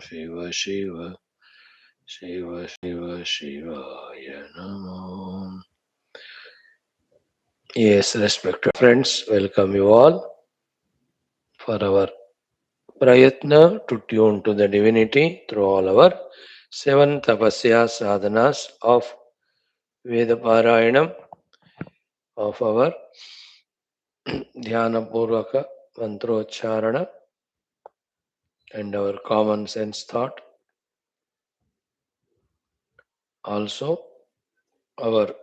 Shiva Shiva Shiva Shiva Shivaya Namo. Yes, respected friends, welcome you all for our prayatna to tune to the divinity through all our 7 tapasya sadhanas of Veda Parayanam, of our Dhyana Purvaka Mantrocharana, and our common sense thought. Also, our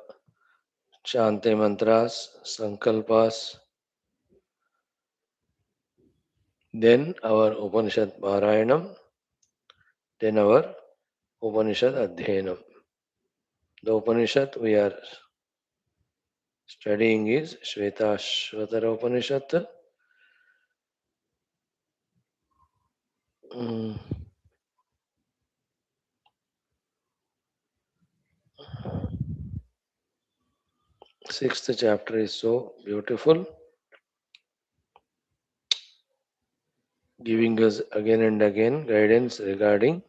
Shanti mantras, sankalpas, then our Upanishad Parayanam, then our Upanishad Adhyanam. The Upanishad we are studying is Shwethashwathara Upanishad. Mm. Sixth chapter is so beautiful, giving us again and again guidance regarding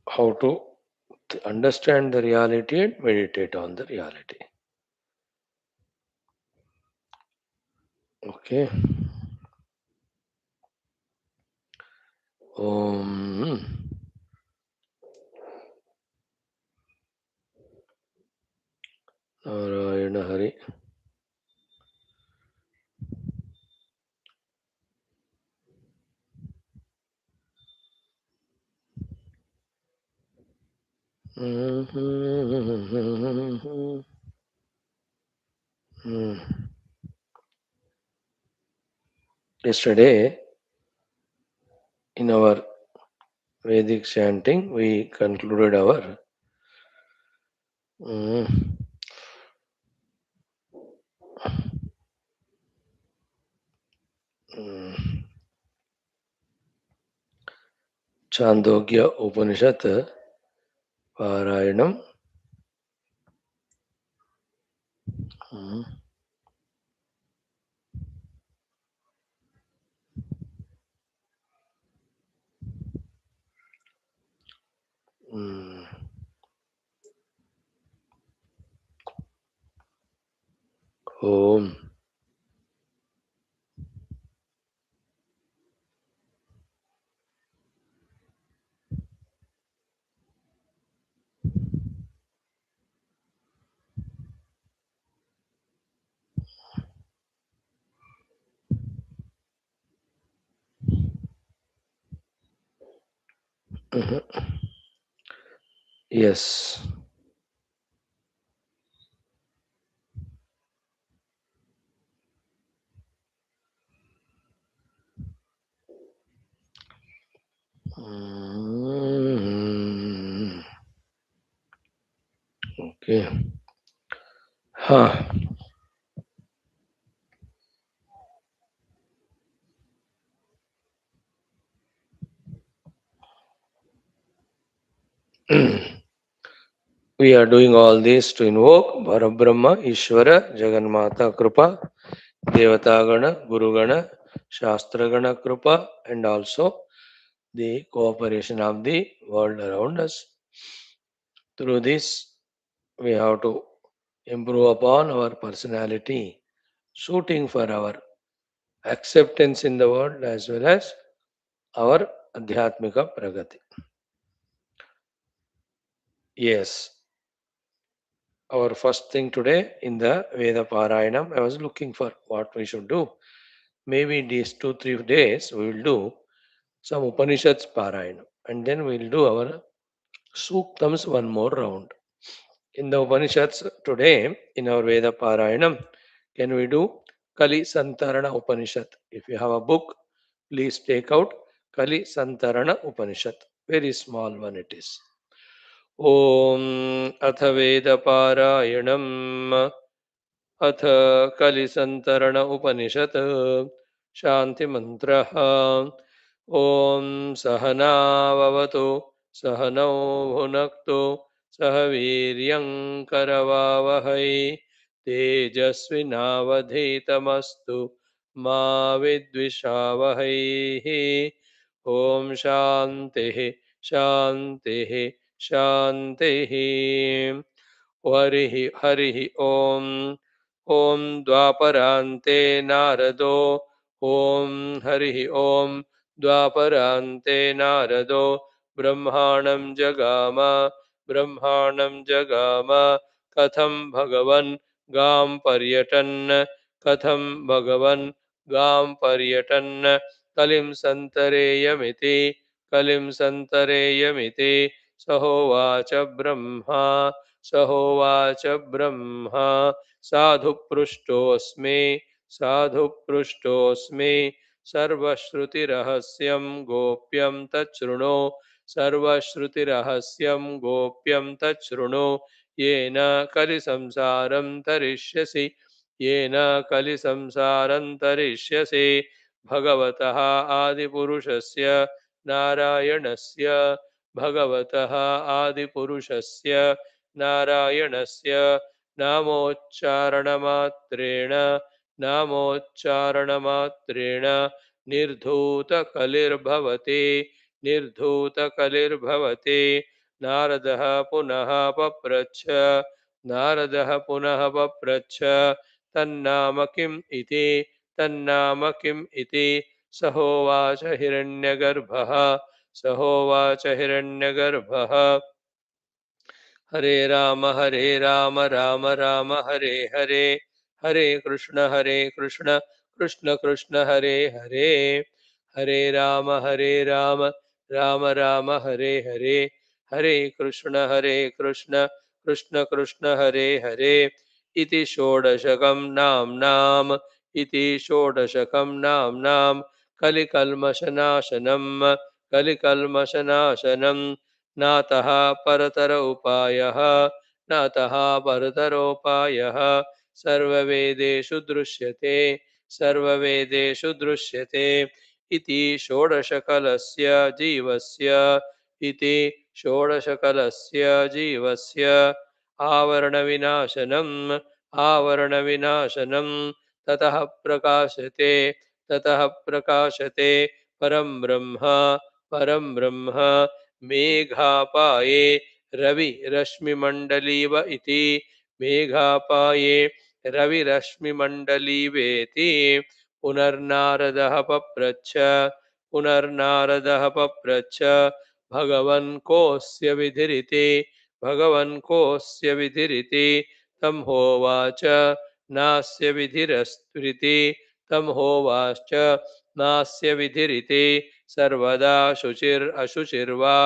how to understand the reality and meditate on the reality. Okay. Om Narayana Hari. Yesterday, in our Vedic chanting, we concluded our Chandogya Upanishad Parayanam. Om. Yes. Okay. Huh. We are doing all this to invoke Parabrahma, Ishvara, Jagannatha Krupa, Devatagana, Gurugana, Shastragana Krupa, and also the cooperation of the world around us. Through this, we have to improve upon our personality, shooting for our acceptance in the world as well as our Adhyatmika Pragati. Yes, our first thing today in the Veda Parayanam, I was looking for what we should do. Maybe these 2-3 days we will do some Upanishads Parayanam and then we will do our Suktams one more round. In the Upanishads today, in our Veda Parayanam, can we do Kali Santarana Upanishad? If you have a book, please take out Kali Santarana Upanishad. Very small one it is. Om Atha Veda Parayanam Atha Kali Santarana Upanishad शान्तिमन्त्रः। ॐ सहनाववतु सहनौ भुनक्तु सह वीर्यं करवावहै तेजस्विनावधीतमस्तु मा विद्विषावहैः। ॐ शान्तिः शान्तिः शान्तिः। हरिः हरिः ॐ। ॐ द्वापरान्ते नारदो ॐ हरिः ॐ द्वापरान्ते नारदो ब्रह्माणं जगाम ब्रह्माणं जगाम। कथं भगवन् गां पर्यटन् कथं भगवन् गां पर्यटन् कलिं सन्तरेयमिति कलिं सन्तरेयमिति सहोवाच ब्रह्मा सहोवाच ब्रह्मा। साधु पृष्टोऽस्मि साधु पृष्टोऽस्मि सर्वश्रुतिरहस्यं गोप्यं तच्छृणु सर्वश्रुतिरहस्यं गोप्यं तच्छृणु। येन कलिसंसारं तरिष्यसि येन कलिसंसारं तरिष्यसि। भगवतः आदिपुरुषस्य नारायणस्य भगवतः आदिपुरुषस्य नारायणस्य नामोच्चारणमात्रेण नामोच्चारणमात्रेण निर्धूतकलिर्भवति निर्धूतकलिर्भवति। नारदः पुनः पप्रच्छ नारदः पुनः पप्रच्छ तन्नाम किम् इति तन्नाम किम् इति। सहोवाच हिरण्यगर्भः सहोवाच हिरण्यगर्भः। हरे राम राम राम हरे हरे हरे कृष्ण कृष्ण कृष्ण हरे हरे। हरे राम राम राम हरे हरे हरे कृष्ण कृष्ण कृष्ण हरे हरे। इति षोडशकं नाम्नाम् इति षोडशकं नाम्नाम् कलिकल्मषनाशनम् कलिकल्मषनाशनम्। नातः परतर उपायः नातः परतरोपायः। सर्ववेदेषु दृश्यते सर्ववेदेषु दृश्यते। इति षोडशकलस्य जीवस्य इति षोडशकलस्य जीवस्य आवरणविनाशनम् आवरणविनाशनम्। ततः प्रकाशते ततः प्रकाशते परं ब्रह्म परं ब्रह्म। मेघापाये रवि रश्मिमण्डलीव इति मेघापाये रविरश्मिमण्डलीवेति। पुनर्नारदः पप्रच्छ पुनर्नारदः पप्रच्छ भगवन् कोऽस्य विधिरिति भगवन् कोऽस्य विधिरिति। तं होवाच नास्य विधिरस्त्विति तं होवाच नास्य विधिरिति। सर्वदा शुचिरशुचिर्वा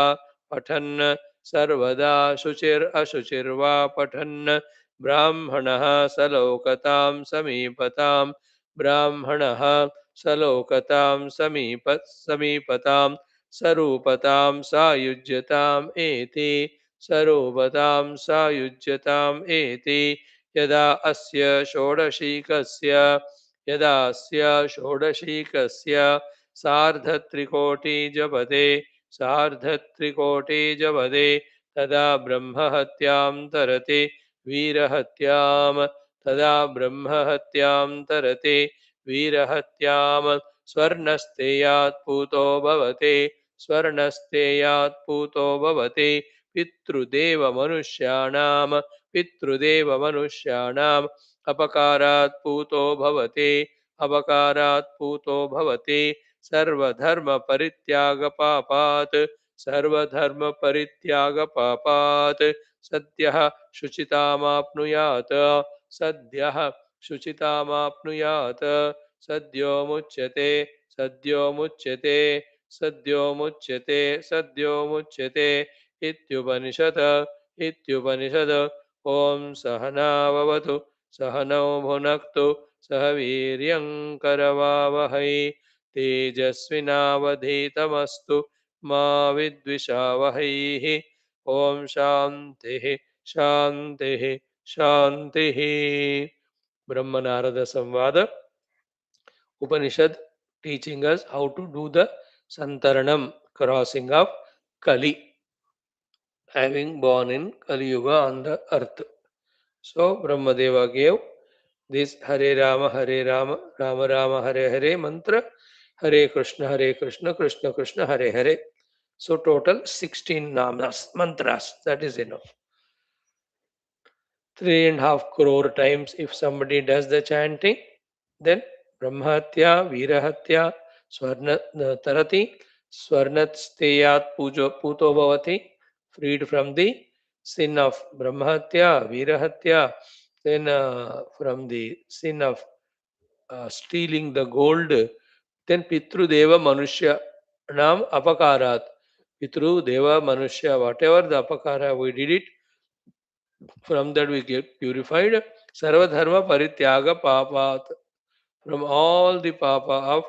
पठन् सर्वदा शुचिरशुचिर्वा पठन्। ब्राह्मणः सलोकतां समीपतां ब्राह्मणः सलोकतां समीपतां सरूपतां सायुज्यताम् एति सरूपतां सायुज्यताम् एति। यदा अस्य षोडशीकस्य यदा अस्य षोडशीकस्य सार्धत्रिकोटिजपदे सार्धत्रिकोटिजपदे तदा ब्रह्महत्यां तरति वीरहत्यां तदा ब्रह्महत्यां तरति वीरहत्यां। स्वर्णस्तेयात् पूतो भवति स्वर्णस्तेयात् पूतो भवति। पितृदेवमनुष्याणां पितृदेवमनुष्याणाम् अपकारात् पूतो भवति अपकारात् पूतो भवति। सर्वधर्मपरित्यागपापात् सर्वधर्मपरित्यागपापात् सद्यः शुचितामाप्नुयात् सद्यः शुचितामाप्नुयात्। सद्यो मुच्यते सद्यो मुच्यते सद्यो मुच्यते सद्यो मुच्यते। इत्युपनिषत् इत्युपनिषत्। ॐ सहनाववतु सहनौ भुनक्तु सह वीर्यं करवावहै तेजस्विनावधीतमस्तु मा विद्विषावहैः। ॐ शान्तिः शान्तिः शान्तिः। ब्रह्मनारद संवाद उपनिषद teaching us how to do the Santaranam, crossing of Kali, having born in Kali Yuga on the earth. So Brahmadeva gave this Hare Rama, Rama Rama, Hare Hare mantra, Hare Krishna, Krishna Krishna, Hare Hare. So total 16 namas, mantras, that is enough. 3.5 crore times if somebody does the chanting, then Brahmahatya, Virahatya, Swarna Tarati, Swarnatsteyat Puto Bhavati, freed from the sin of Brahmahatya, Virahatya, then from the sin of stealing the gold, then Pitru Deva Manushya Nam Apakarat. Pitru Deva Manushya, whatever the apakara we did it, from that we get purified. Sarva Dharma Parityaga Papat. From all the papa of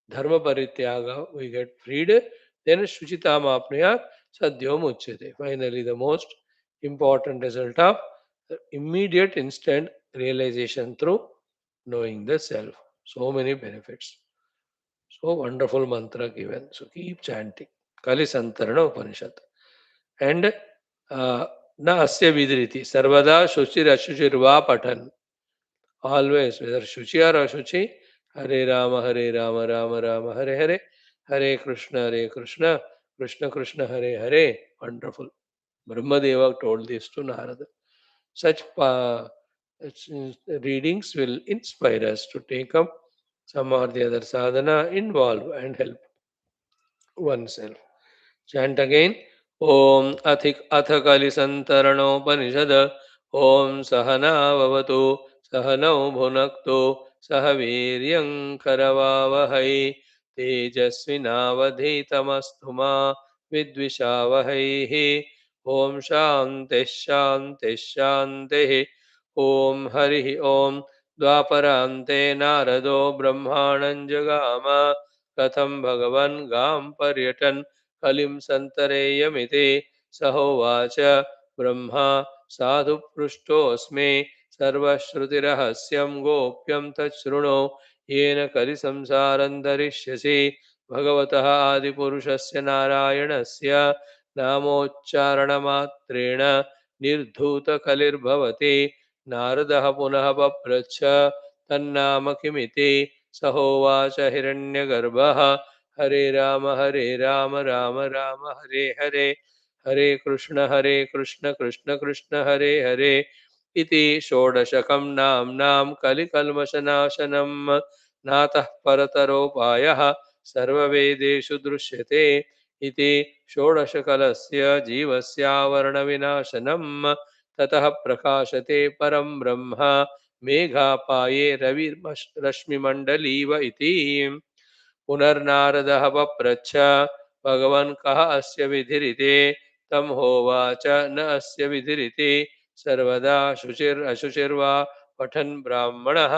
Dharma Parityaga we get freed. Then Shuchitam Apnaya Sadyom Uchyate. Finally, the most important result of immediate instant realization through knowing the self. So many benefits. So wonderful mantra given. So keep chanting. Kali Santarana Upanishad. And na asya vidriti. Sarvada shuchir ashuchirva patan. Always, whether shuchi or ashuchi, Hare Rama, Rama Rama, Hare Hare, Hare Krishna, Krishna Krishna, Hare Hare. Wonderful. Brahmadeva told this to Narada. Such readings will inspire us to take up some or the other sadhana, involve and help oneself. Chant again. Om Ath Kali Santaranopaniषद. Om Sahana Vavatu Sahanau Bhunaktu Sahaviryam Karavavahai Tejasvinavadhitamastu ma Vidvishavahai. Om Shanti Shanti Shanti. Om Hari Om Dvaparante Narado Brahmanan Jagama Katham Bhagavan Gam Paryatan कलिं सन्तरेयमिति सहोवाच Brahma साधुपृष्टोऽस्मि सर्वश्रुतिरहस्यं गोप्यं तच्छृणु येन कलिसंसारं धरिष्यसि भगवतः आदिपुरुषस्य नारायणस्य नामोच्चारणमात्रेण निर्धूतकलिर्भवति नारदः पुनः पप्रच्छ तन्नाम किमिति सहोवाच हिरण्यगर्भः हरे राम राम राम हरे हरे हरे कृष्ण कृष्ण कृष्ण हरे हरे इति षोडशकं नाम्नां कलिकल्मषनाशनं नातः परतरोपायः सर्ववेदेषु दृश्यते इति षोडशकलस्य जीवस्यावरणविनाशनं ततः प्रकाशते परं ब्रह्म मेघापाये रविरश्मिमण्डलीव इति पुनर्नारदः पप्रच्छ भगवन् कः अस्य विधिरिते तं होवाच न अस्य विधिरिति सर्वदा शुचिरशुचिर्वा पठन् ब्राह्मणः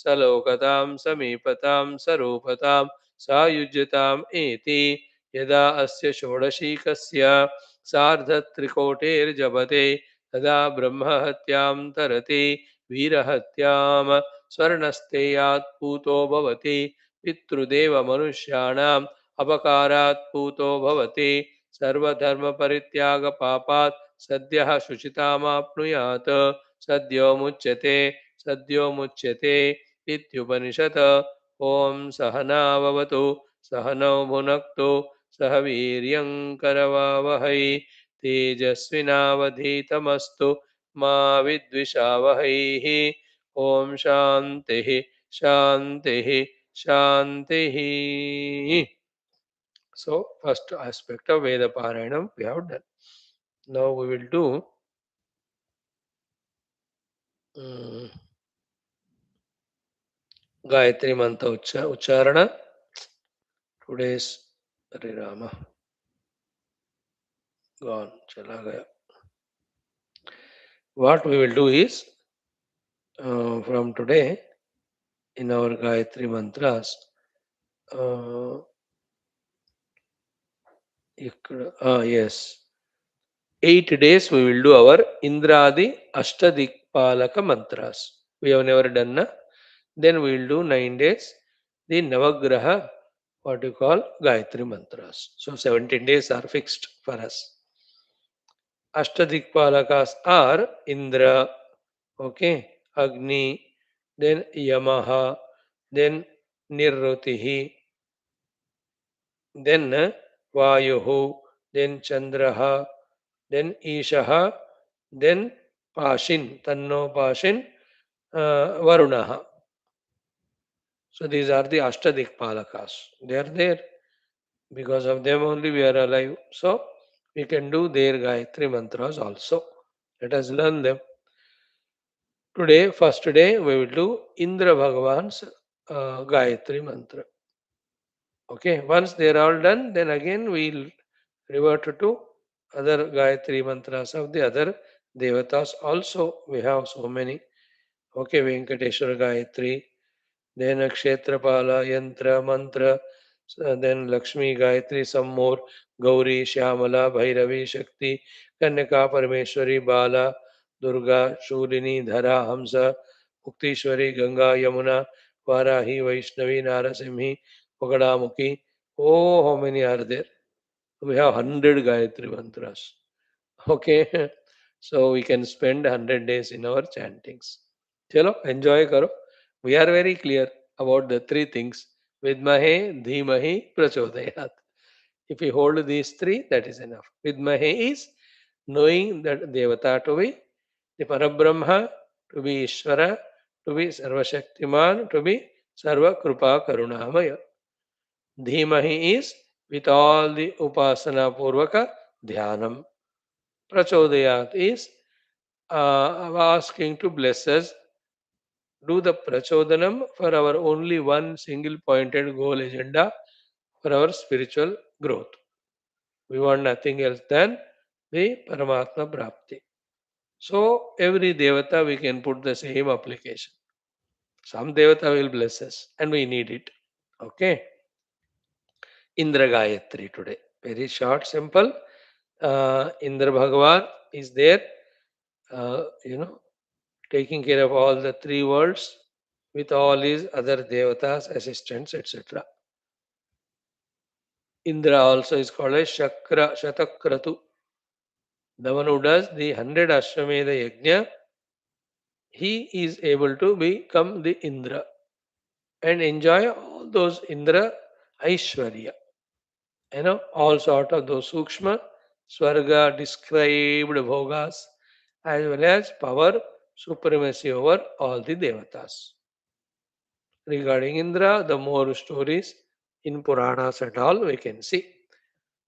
स लोकतां समीपतां सरूपतां सायुज्यताम् एति यदा अस्य षोडशीकस्य सार्धत्रिकोटेर्जपते तदा ब्रह्महत्यां तरति वीरहत्यां स्वर्णस्तेयात् पूतो भवति पितृदेव मनुष्याणाम् अपकारात् पूतो भवति सर्वधर्मपरित्यागपापात् सद्यः शुचितामाप्नुयात् सद्यो मुच्यते इत्युपनिषत् ॐ सहना भवतु सहनौ भुनक्तु सह वीर्यं करवावहै तेजस्विनावधीतमस्तु मा विद्विषावहैः ॐ शान्तिः शान्तिः Shanti. So, first aspect of Veda Parayanam we have done. Now we will do Gayatri Mantra Ucharana. Today's Hare Rama. Gone. Chala gaya. What we will do is from today in our Gayatri Mantras. Yes. 8 days we will do our Indradi Ashtadikpalaka mantras. We have never done. Then we will do 9 days the Navagraha what you call Gayatri mantras. So 17 days are fixed for us. Ashtadikpalakas are Indra, okay, Agni, then Yamaha, then Nirrutihi, then Vayuhu, then Chandraha, then Ishaha, then Pashin, Tanno Pashin, Varunaha. So these are the Ashtadikpalakas. They are there. Because of them only we are alive. So we can do their Gayatri mantras also. Let us learn them. Today, first day, we will do Indra Bhagavan's Gayatri mantra. Okay, once they are all done, then again we will revert to other Gayatri mantras of the other devatas. Also, we have so many. Okay, Venkateshwara Gayatri, then Kshetrapala, Yantra, Mantra, then Lakshmi, Gayatri, some more, Gauri, Shyamala, Bhairavi, Shakti, Kanyaka, Parameshwari, Bala, Durga, Shulini, Dhara, Hamsa, Muktishwari, Ganga, Yamuna, Varahi, Vaishnavi, Narasimhi, Pagadamukhi. Oh, how many are there? We have 100 Gayatri mantras. Okay, so we can spend 100 days in our chantings. Chalo, enjoy karo. We are very clear about the three things. Vidmahe, Dhimahi, Prachodayat. If we hold these three, that is enough. Vidmahe is knowing that Devata to be the Parabrahma, to be Ishvara, to be Sarvashaktiman, to be Sarva Krupa Karunamaya. Dhimahi is with all the Upasana Purvaka Dhyanam. Prachodayat is asking to bless us, do the prachodanam for our only one single pointed goal agenda for our spiritual growth. We want nothing else than the Paramatma Prapti. So every devata we can put the same application. Some devata will bless us and we need it. Okay. Indra Gayatri today. Very short, simple. Indra Bhagavan is there, taking care of all the three worlds with all his other devatas, assistants, etc. Indra also is called as Shakra, Shatakratu. The one who does the 100 Ashwamedha Yajna, he is able to become the Indra and enjoy all those Indra Aishwarya. All sort of those Sukshma, Swarga described Bhogas, as well as power, supremacy over all the Devatas. Regarding Indra, the more stories in Puranas and all we can see.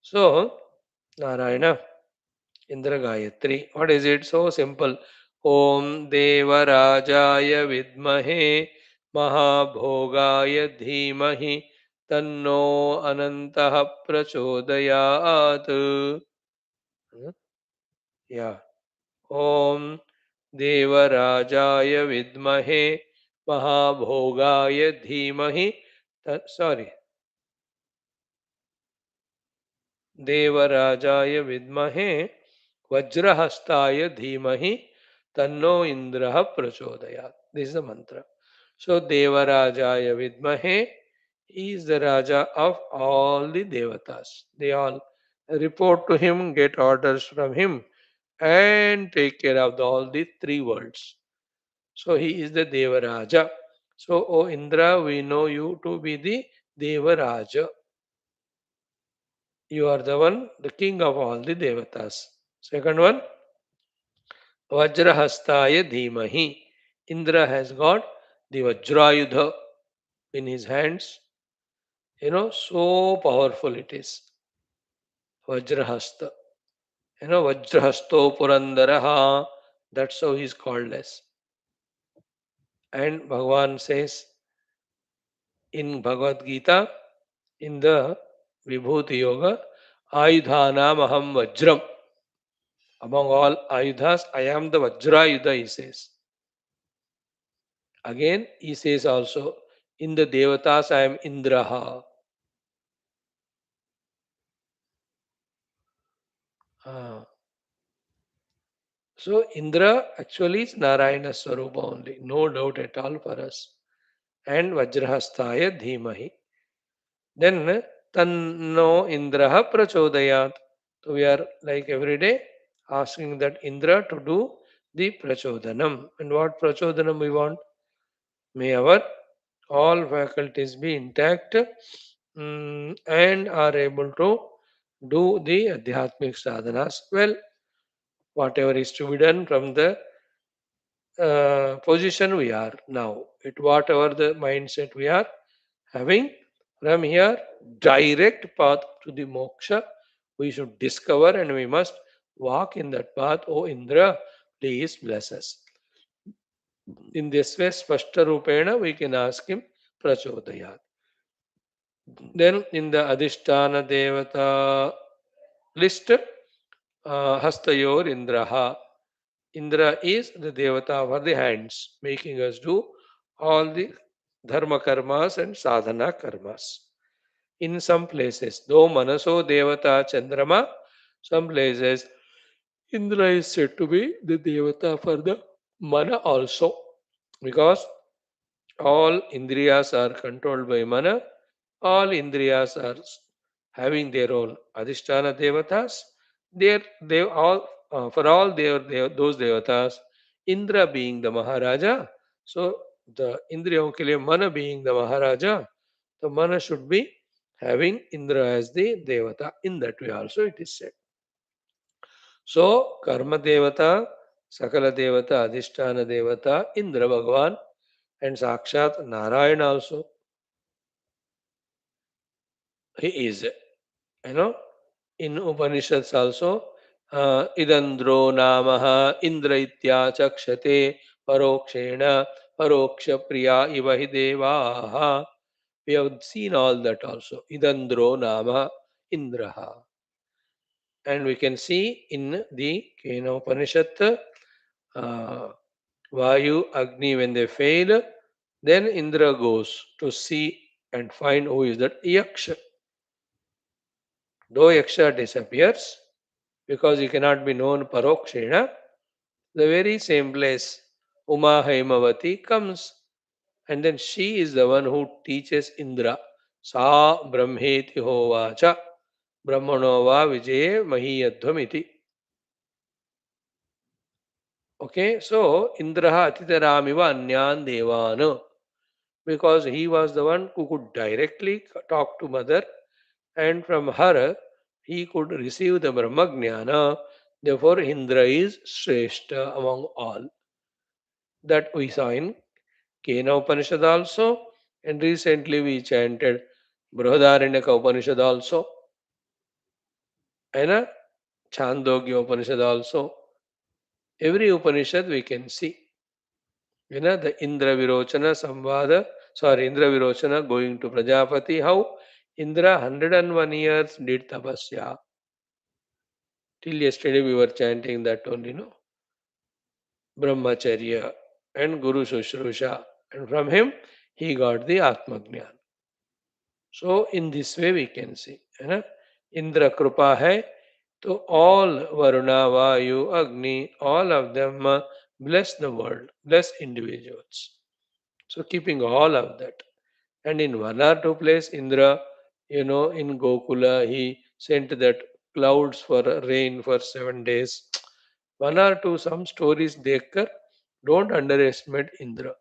So, Narayana, Indra Gayatri. What is it? So simple. Om Devarajaya Vidmahe Mahabhogaya Dhimahi Tanno Anantah Prachodayat. Yeah. Om Devarajaya Vidmahe Mahabhogaya Dhimahi. Sorry. देवराजाय विद्महे वज्रहस्ताय धीमहि तन्नो इंद्रः प्रचोदयात्. This is the mantra. So Devarajaya Vidmahe is the Raja of all the Devatas. They all report to him, get orders from him, and take care of all the three worlds. So he is the Devaraja. So, O Indra, we know you to be the Devaraja. You are the one, the king of all the devatas. Second one, Vajrahastaya Dhimahi. Indra has got the Vajrayudha in his hands. So powerful it is. Vajrahasta. Vajrahasto Purandaraha. That's how he is called as. And Bhagavan says in Bhagavad Gita, in the Vibhuti Yoga, Ayudhanam Aham Vajram. Among all Ayudhas, I am the Vajrayudha, he says. Again, he says also, in the Devatas, I am Indraha. Ah. So, Indra actually is Narayana Swarupa only, no doubt at all for us. And Vajrahastaya Dhimahi. Then Tanno Indraha Prachodayat. So we are like every day asking that Indra to do the Prachodanam. And what Prachodanam we want? May our all faculties be intact and are able to do the Adhyatmic sadhanas well, whatever is to be done from the position we are now, it whatever the mindset we are having from here, direct path to the moksha we should discover and we must walk in that path. O Indra, please bless us. In this way, Spashta Rupena, we can ask him Prachodayat. Then in the Adhisthana Devata list, Hastayor Indraha. Indra is the Devata for the hands, making us do all the dharma karmas and sadhana karmas. In some places, though Manaso Devata Chandrama, some places Indra is said to be the Devata for the Mana also, because all Indriyas are controlled by Mana, all Indriyas are having their own Adhisthana Devatas. They all for all those Devatas, Indra being the Maharaja. So the Indriyam ke liye Mana being the Maharaja, the Mana should be having Indra as the Devata. In that way also it is said. So Karma Devata, Sakala Devata, Adhisthana Devata, Indra Bhagavan, and Sakshat Narayana also. He is, you know, in Upanishads also, Idandro Namaha Indra Itya Chakshate Parokshena Paroksha Priya Ivahi Devaha. We have seen all that also. Idandro Nama Indraha. And we can see in the Kena Upanishad, uh, Vayu, Agni, when they fail, then Indra goes to see and find who is that Yaksha. Though Yaksha disappears, because he cannot be known Parokshena, the very same place Uma Haimavati comes, and then she is the one who teaches Indra. Sa Brahmeti Hovacha Brahmano va Vijaye Mahiyadvamiti. Okay, so Indraha Atitaramiva Anyan Devana, because he was the one who could directly talk to mother, and from her he could receive the Brahmagnana. Therefore, Indra is Shrestha among all. That we saw in Kena Upanishad also, and recently we chanted Brihadaranyaka Upanishad also, and Chandogya Upanishad also. Every Upanishad we can see. The Indra Virochana Samvada, Indra Virochana going to Prajapati, how Indra 101 years did tapasya. Till yesterday we were chanting that only, no? Brahmacharya and Guru Shushrusha. And from him he got the Atmagnan. So in this way we can see. Indra Krupa hai, to all Varuna, Vayu, Agni, all of them bless the world, bless individuals. So keeping all of that. And in one or two place, Indra, in Gokula, he sent that clouds for rain for 7 days. One or two, some stories dekkar, don't underestimate Indra.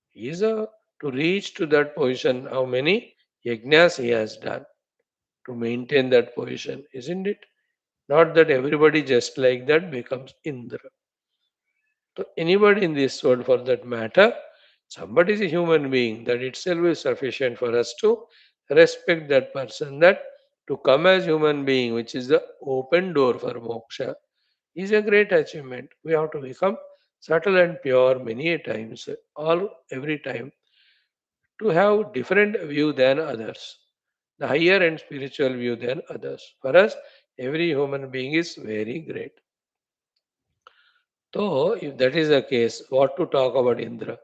He is to reach to that position, how many yajnas he has done to maintain that position, isn't it? Not that everybody just like that becomes Indra. So anybody in this world for that matter, somebody is a human being, that itself is sufficient for us to respect that person, that to come as human being, which is the open door for moksha, is a great achievement. We have to become subtle and pure many a times, all every time, to have different view than others, the higher and spiritual view than others. For us, every human being is very great. So, if that is the case, what to talk about Indra?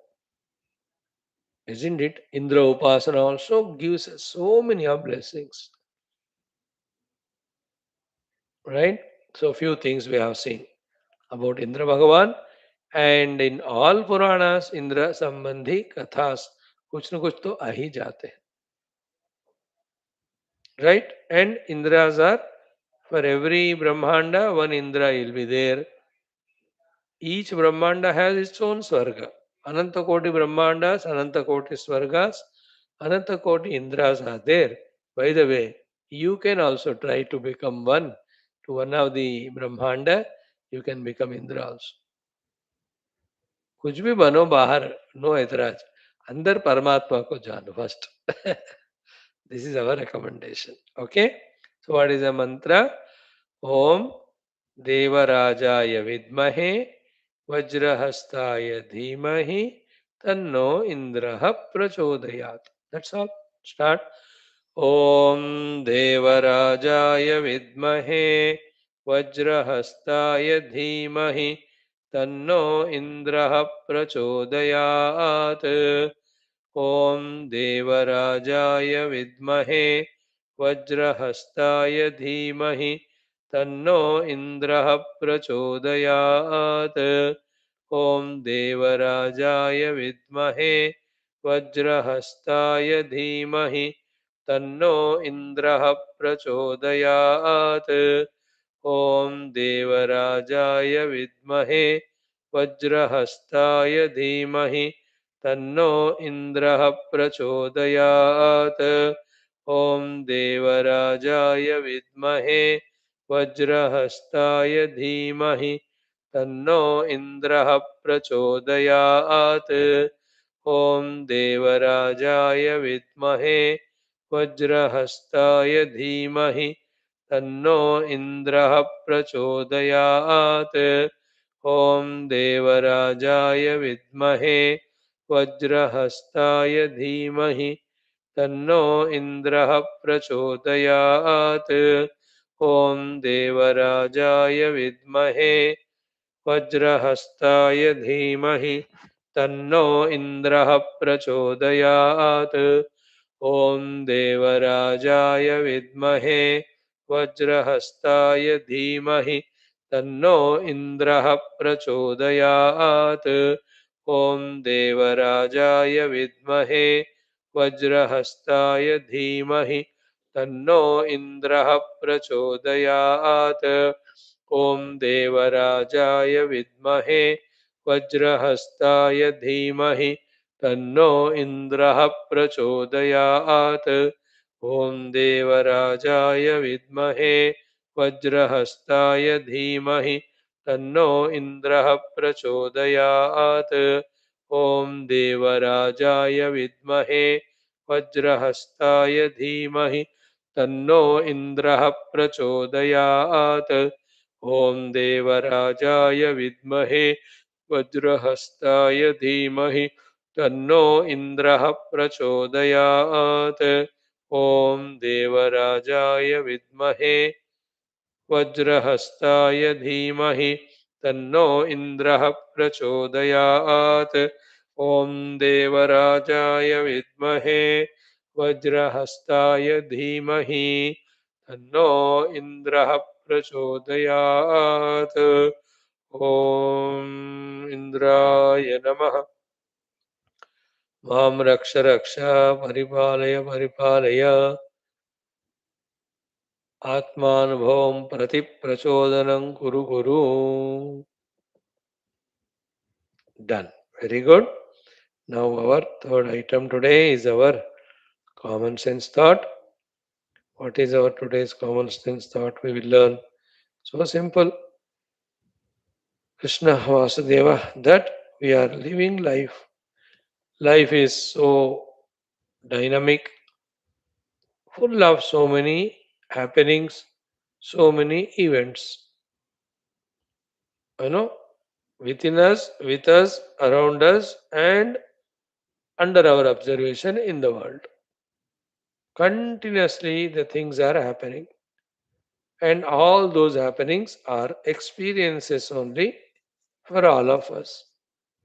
Isn't it? Indra Upasana also gives us so many blessings, right? So, few things we have seen about Indra Bhagavan, and in all Puranas, Indra Sambandhi Kathas, कुछ न कुछ तो आ ही जाते हैं. right? And Indras are for every Brahmanda, one Indra will be there. Each Brahmanda has its own Swarga. Anantakoti Brahmandas, Anantakoti Swargas, Anantakoti Indras are there. By the way, you can also try to become one to one of the Brahmanda, you can become Indra also. कुछ भी बनो बाहर no ऐतराज अंदर परमात्मा को जानो first this is our recommendation okay so what is a मंत्र ओम देवराजाय विद्महे वज्रहस्ताय धीमहि तन्नो इंद्रः प्रचोदयात् दैट्स ऑल स्टार्ट ओम देवराजाय विद्महे वज्रहस्ताय धीमहि तन्नो इन्द्रः प्रचोदयात् ॐ देवराजाय विद्महे वज्रहस्ताय धीमहि तन्नो इन्द्रः प्रचोदयात् ॐ देवराजाय विद्महे वज्रहस्ताय धीमहि तन्नो इन्द्रः प्रचोदयात् ॐ देवराजाय विद्महे वज्रहस्ताय धीमहि तन्नो इन्द्रः प्रचोदयात् ॐ देवराजाय विद्महे वज्रहस्ताय धीमहि तन्नो इन्द्रः प्रचोदयात् ॐ देवराजाय विद्महे वज्रहस्ताय धीमहि तन्नो इन्द्रः प्रचोदयात् ॐ देवराजाय विद्महे वज्रहस्ताय धीमहि तन्नो इन्द्रः प्रचोदयात् ॐ देवराजाय विद्महे वज्रहस्ताय धीमहि तन्नो इन्द्रः प्रचोदयात् ॐ देवराजाय विद्महे वज्रहस्ताय धीमहि तन्नो इन्द्रः प्रचोदयात् ॐ देवराजाय विद्महे वज्रहस्ताय धीमहि तन्नो इन्द्रः प्रचोदयात् ॐ देवराजाय विद्महे वज्रहस्ताय धीमहि तन्नो इन्द्रः प्रचोदयात् ॐ देवराजाय विद्महे वज्रहस्ताय धीमहि तन्नो इन्द्रः प्रचोदयात् ॐ देवराजाय विद्महे वज्रहस्ताय धीमहि तन्नो इन्द्रः प्रचोदयात् ॐ देवराजाय विद्महे वज्रहस्ताय धीमहि तन्नो इन्द्रः प्रचोदयात् ॐ देवराजाय विद्महे वज्रहस्ताय धीमहि तन्नो इन्द्रः प्रचोदयात् ॐ देवराजाय विद्महे वज्रहस्ताय धीमहि तन्नो इन्द्रः प्रचोदयात् ॐ इन्द्राय नमः मां रक्ष रक्ष परिपालय परिपालय आत्मानुभवं प्रति प्रचोदनं कुरु कुरु done very good now our third item today is our common sense thought what is our today's common sense thought we will learn so simple Krishna Vasudeva that we are living life is so dynamic full of so many happenings so many events you know within us with us around us and under our observation in the world continuously the things are happening and all those happenings are experiences only for all of us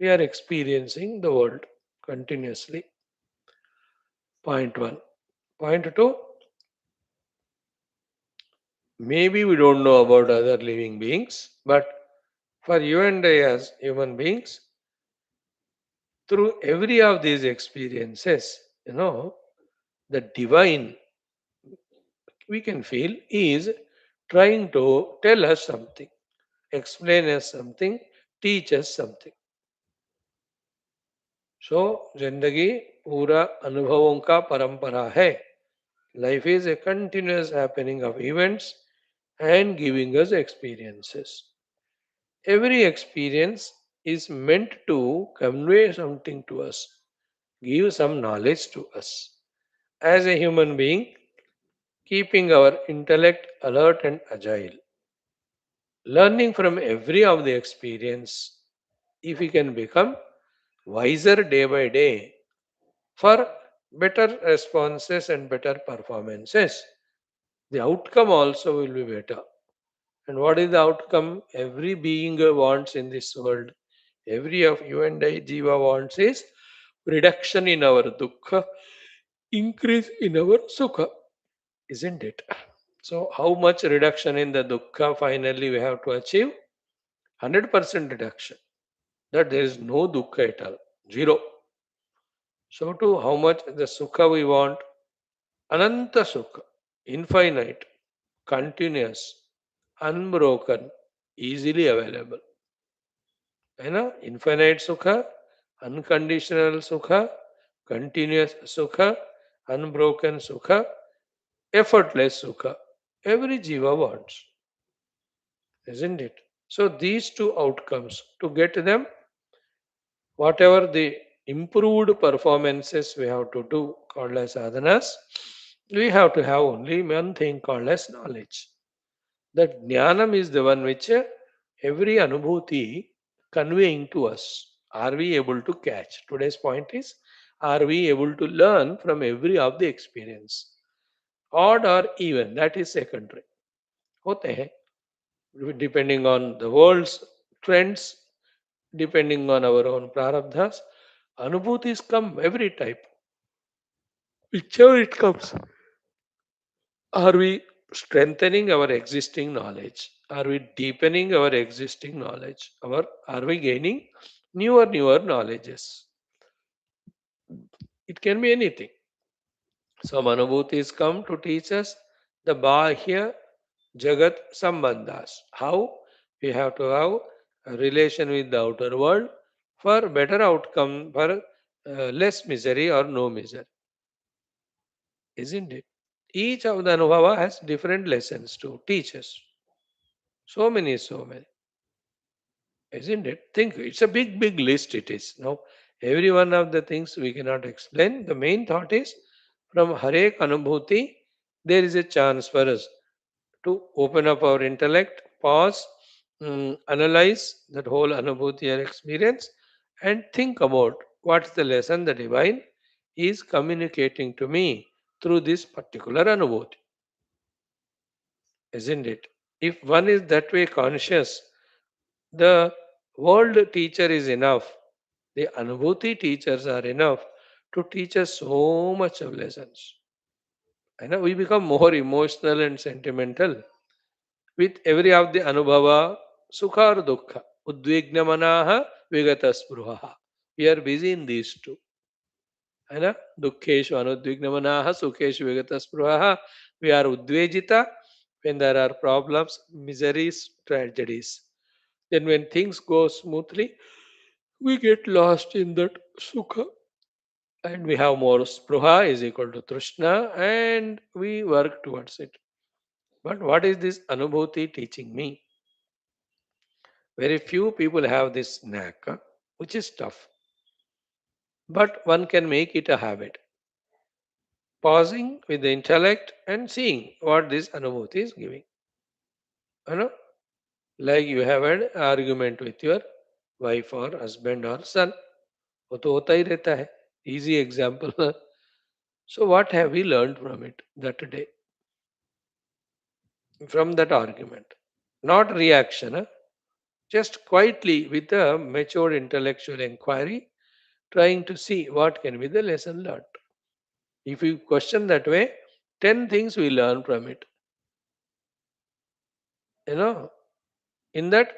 we are experiencing the world continuously point 1 point 2 maybe we don't know about other living beings but for you and I as human beings through every of these experiences the divine we can feel is trying to tell us something, explain us something, teach us something. So जिंदगी पूरा अनुभवों का परंपरा है. Life is a continuous happening of events and giving us experiences. Every experience is meant to convey something to us, give some knowledge to us. As a human being, keeping our intellect alert and agile, learning from every of the experience, if we can become wiser day by day for better responses and better performances, the outcome also will be better. And what is the outcome every being wants in this world? Every of you and I, Jiva, wants is reduction in our dukkha, increase in our sukha, isn't it? So, how much reduction in the dukkha finally we have to achieve? 100% reduction. That there is no dukkha at all. Zero. So, to how much the sukha we want? Ananta sukha. Infinite, continuous, unbroken, easily available. है ना? Infinite sukha, unconditional sukha, continuous sukha, unbroken sukha, effortless sukha. Every jiva wants, isn't it? So these two outcomes, to get them, whatever the improved performances we have to do called as sadhanas, we have to have only one thing called as knowledge. That jnanam is the one which every anubhuti conveying to us. Are we able to catch? Today's point is, are we able to learn from every of the experience? Odd or even, that is secondary. होते हैं, depending on the world's trends, depending on our own prarabdhas, anubhutis come every type, whichever it comes. Are we strengthening our existing knowledge? Are we deepening our existing knowledge? Are we gaining newer knowledges? It can be anything. Some anubhutis come to teach us the Bahya Jagat Sambandhas. How we have to have a relation with the outer world for better outcome, for less misery or no misery. Isn't it? Each of the Anubhava has different lessons to teach us. So many. Isn't it? Think it's a big list it is. Now, every one of the things we cannot explain. The main thought is from Harek Anubhuti, there is a chance for us to open up our intellect, pause, analyze that whole Anubhuti or experience, and think about what's the lesson the divine is communicating to me through this particular Anubhuti. Isn't it? If one is that way conscious, the world teacher is enough. The Anubhuti teachers are enough to teach us so much of lessons. I know we become more emotional and sentimental with every of the Anubhava, Sukha or Dukkha, Udvignamanaha, Vigata Spruha. We are busy in these two. है ना? दुखेशु अनुद्विग्नमनाः सुखेशु विगतस्पृहः. We are udvejita when there are problems, miseries, tragedies. Then when things go smoothly, we get lost in that sukha and we have more spruha is equal to trishna and we work towards it. But what is this anubhuti teaching me? Very few people have this knack, which is tough. But one can make it a habit. Pausing with the intellect and seeing what this anubhuti is giving. You know, like you have an argument with your wife or husband or son. वो तो होता ही रहता है. Easy example. So what have we learned from it that day? From that argument? Not reaction. Just quietly with a mature intellectual inquiry, trying to see what can be the lesson learned. If you question that way, 10 things we learn from it. You know, in that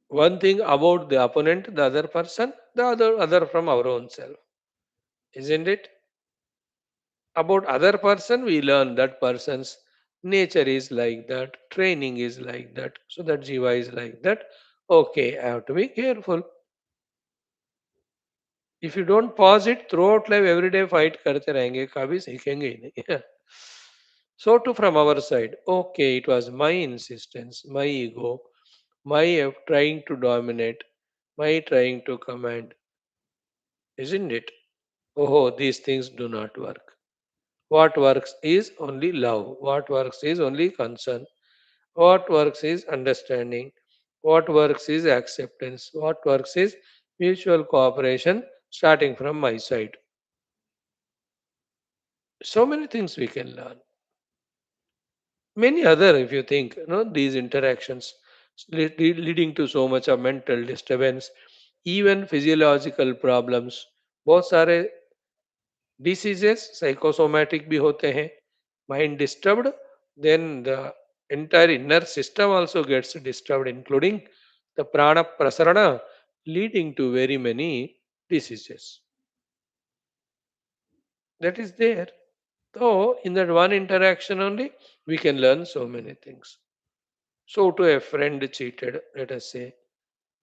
one thing about the opponent, the other person, the other from our own self. Isn't it? About other person, we learn that person's Nature is like that. Training is like that. So that jiva is like that. Okay, I have to be careful. If you don't pause it throughout life, every day fight करते रहेंगे, कभी सीखेंगे ही नहीं. So too from our side, okay, it was my insistence, my ego, my trying to dominate, my trying to command, isn't it? Oh, these things do not work. What works is only love. What works is only concern. What works is understanding. What works is acceptance. What works is mutual cooperation starting from my side. So many things we can learn. Many other, if you think, these interactions leading to so much of mental disturbance, even physiological problems. बहुत सारे diseases psychosomatic भी होते हैं. Mind disturbed, then the entire inner system also gets disturbed, including the prana prasarana, leading to very many diseases. That is there. So in that one interaction only, we can learn so many things. So to a friend cheated, let us say.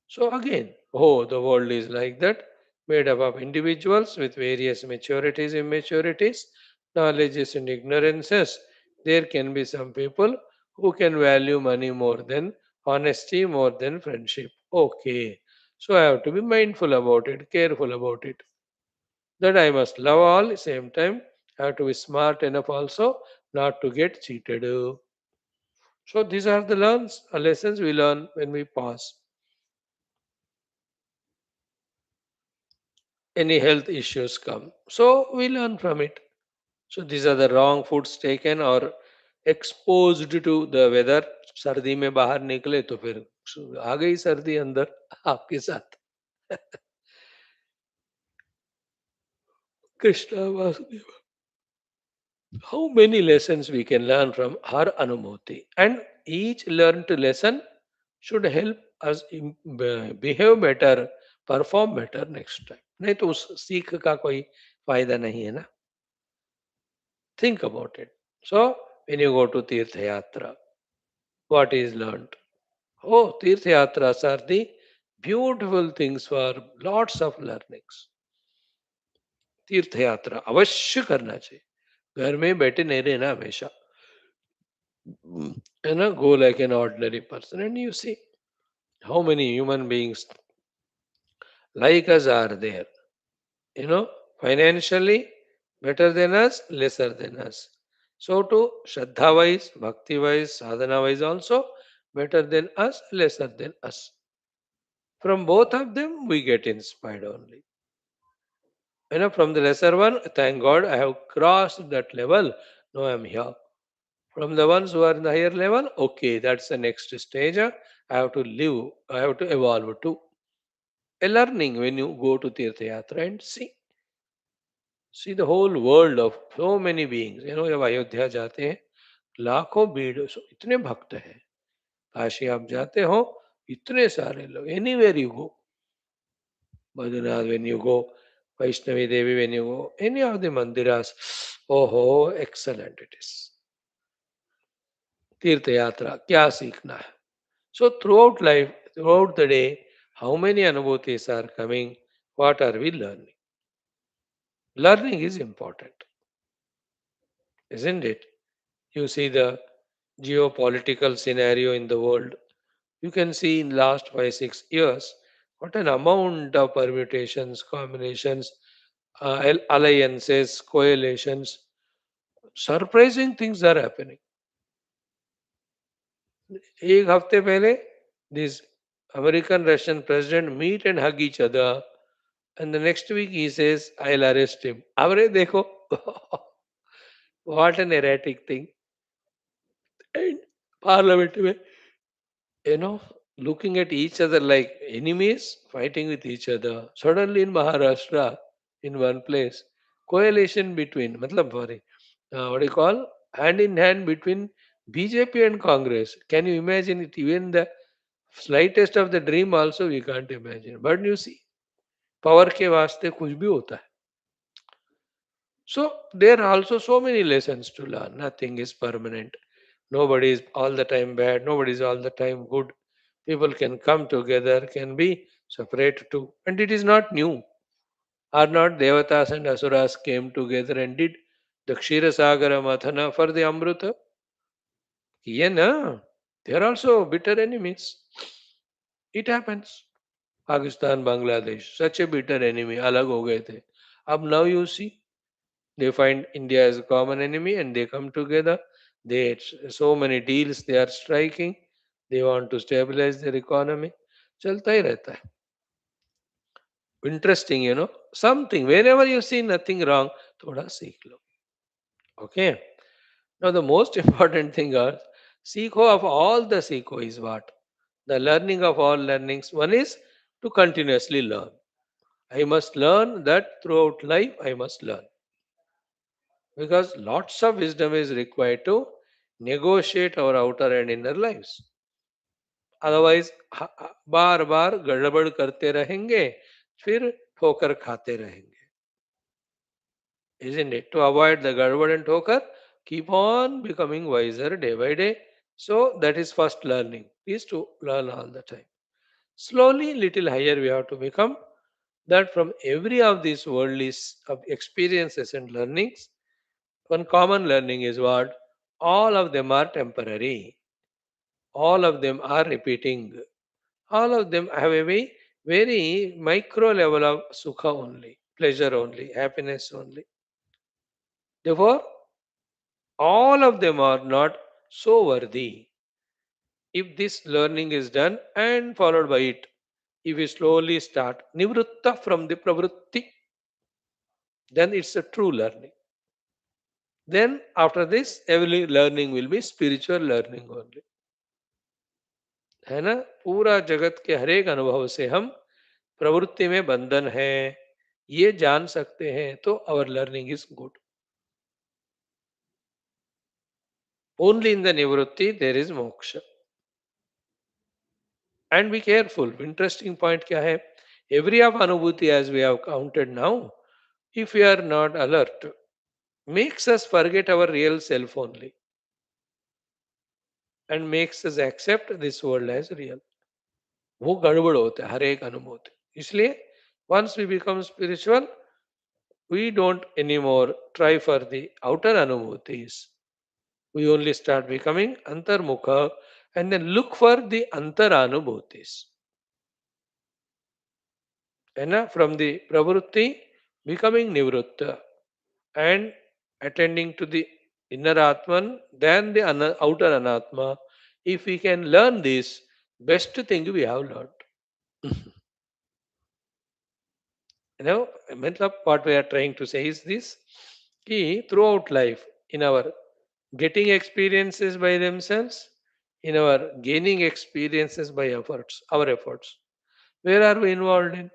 So again, oh, the world is like that, made up of individuals with various maturities, immaturities, knowledges and ignorances. There can be some people who can value money more than honesty, more than friendship. Okay. So I have to be mindful about it, careful about it. That I must love all, same time, I have to be smart enough also not to get cheated. So these are the lessons we learn when we pause. Any health issues come. So we learn from it. So these are the wrong foods taken or exposed to the weather. सर्दी में बाहर निकले तो फिर आ गई सर्दी अंदर आपके साथ. Krishna Vasudev. How many lessons we can learn from her anumoti, and each learned lesson should help us behave better, perform better next time. नहीं तो उस सीख का कोई फायदा नहीं है ना. Think about it. So when you go to Tirtha Yatra, what is learned? Oh, Tirtha Yatras are the beautiful things for lots of learnings. तीर्थ यात्रा अवश्य करना चाहिए. घर में बैठे नहीं रहना हमेशा. Go like an ordinary person and you see how many human beings like us are there. You know, Financially better than us, lesser than us. So too, Shraddha wise, Bhakti wise, Sadhana wise also better than us, lesser than us. From both of them, we get inspired only. From the lesser one, thank God I have crossed that level. Now I am here. From the ones who are in the higher level, okay, that's the next stage. I have to live, I have to evolve too. A learning when you go to Tirtha Yatra and see the whole world of so many beings. जब अयोध्या जाते हैं लाखों भीड़, इतने भक्त हैं. काशी आप जाते हो, इतने सारे लोग. Anywhere you go, Badrinath when you go, Vaishnavi Devi when you go, any of the mandiras, oh, excellent it is. तीर्थ यात्रा क्या सीखना है. So throughout life, throughout the day, how many anubhutis are coming? What are we learning? Learning is important, isn't it? You see the geopolitical scenario in the world. You can see in last 5 6 years what an amount of permutations, combinations, alliances, coalitions. Surprising things are happening. एक हफ्ते पहले this American Russian president meet and hug each other, and the next week he says, I'll arrest him. अरे देखो, what an erratic thing. And parliament में, you know, looking at each other like enemies, fighting with each other. Suddenly in Maharashtra, in one place, coalition between, matlab, sorry, what do you call? Hand in hand between BJP and Congress. Can you imagine it? Even the slightest of the dream also we can't imagine. But you see, power के वास्ते कुछ भी होता है. So there are also so many lessons to learn. Nothing is permanent. Nobody is all the time bad, nobody is all the time good. People can come together, can be separate too. And it is not new. Are not Devatas and Asuras came together and did the Kshirasagara Mathana for the Amruta? Yeah, na. They are also bitter enemies. It happens. Pakistan, Bangladesh, such a bitter enemy, alag ho gaye the. Ab now you see, they find India as a common enemy and they come together. They so many deals they are striking. They want to stabilize their economy. चलता ही रहता है. Interesting, something. Whenever you see nothing wrong, thoda seekh lo. Okay. Now the most important thing is Sikho of all the Sikho is what? The learning of all learnings. One is to continuously learn. I must learn that throughout life I must learn. Because lots of wisdom is required to negotiate our outer and inner lives. Otherwise, बार बार गड़बड़ करते रहेंगे, फिर ठोकर खाते रहेंगे. Isn't it? To avoid the gadbad and thokar, keep on becoming wiser day by day. So that is first learning. Is to learn all the time. Slowly, little higher we have to become. That from every of these worldly of experiences and learnings, one common learning is what? All of them are temporary. All of them are repeating. All of them have a very micro level of sukha only, pleasure only, happiness only. Therefore, all of them are not so worthy. If this learning is done and followed by it, if we slowly start nivritta from the pravritti, then it's a true learning. Then after this, every learning will be spiritual learning only. है ना? पूरा जगत के हर एक अनुभव से हम प्रवृत्ति में बंधन है, ये जान सकते हैं तो our learning is good. Only in the nivritti there is moksha. And be careful. Interesting point क्या है? Every of anubhuti as we have counted now, if we are not alert, makes us forget our real self only and makes us accept this world as real. वो गड़बड़ होता है हर एक अनुभूति. इसलिए once we become spiritual, we don't anymore try for the outer anubhutis. We only start becoming antarmukha and then look for the antaranubhutis. And from the pravrutti becoming nivritta and attending to the inner Atman than the outer Anatma. If we can learn this, best thing we have learned. Matlab, what we are trying to say is this key throughout life, in our getting experiences by themselves, in our gaining experiences by efforts, our efforts. Where are we involved in?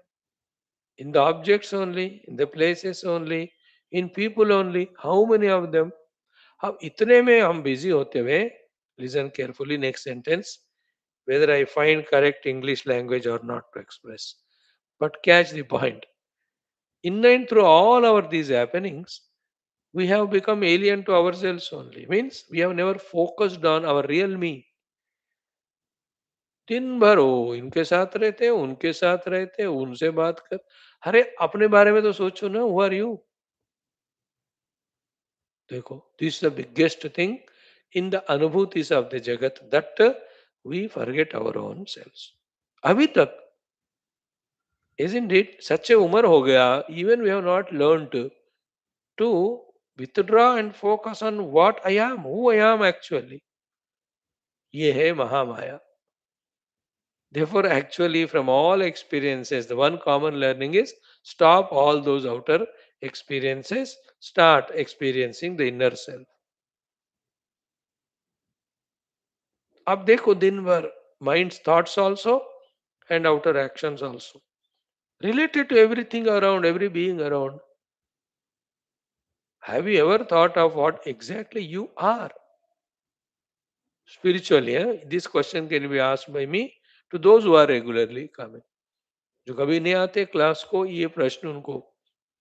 In the objects only, in the places only, in people only. How many of them? अब इतने में हम busy होते हुए listen carefully next sentence whether I find correct English language or not to express. But catch the point. In and through all our these happenings, we have become alien to ourselves only. Means we have never focused on our real me. दिन भर वो इनके साथ रहते उनके साथ रहते उनसे बात कर. अरे अपने बारे में तो सोचो ना. Who are you? देखो, this is the biggest thing in the अनुभूतिस of the jagat that we forget our own selves. अभी तक isn't it such a umar हो गया, even we have not learned to withdraw and focus on what I am, who I am actually. ये है Mahamaya. Therefore, actually, from all experiences, the one common learning is stop all those outer experiences, start experiencing the inner self. अब देखो दिन भर mind's thoughts also and outer actions also related to everything around, every being around. Have you ever thought of what exactly you are spiritually? This question can be asked by me to those who are regularly coming. जो कभी नहीं आते class को, ये प्रश्न उनको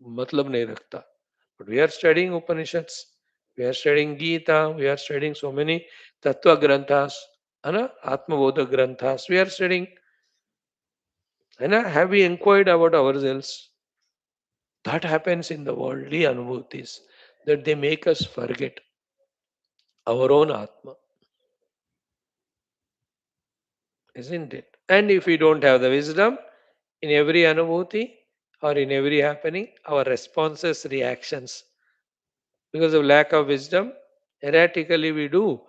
मतलब नहीं रखता. But we are studying Upanishads. We are studying Gita, we are studying so many Tattva Granthas, Atma Bodha Granthas. We are studying, have we inquired about ourselves? That happens in the worldly anubhutis, that they make us forget our own Atma, isn't it? And if we don't have the wisdom in every anubhuti or in every happening, our responses, reactions, because of lack of wisdom, erratically we do,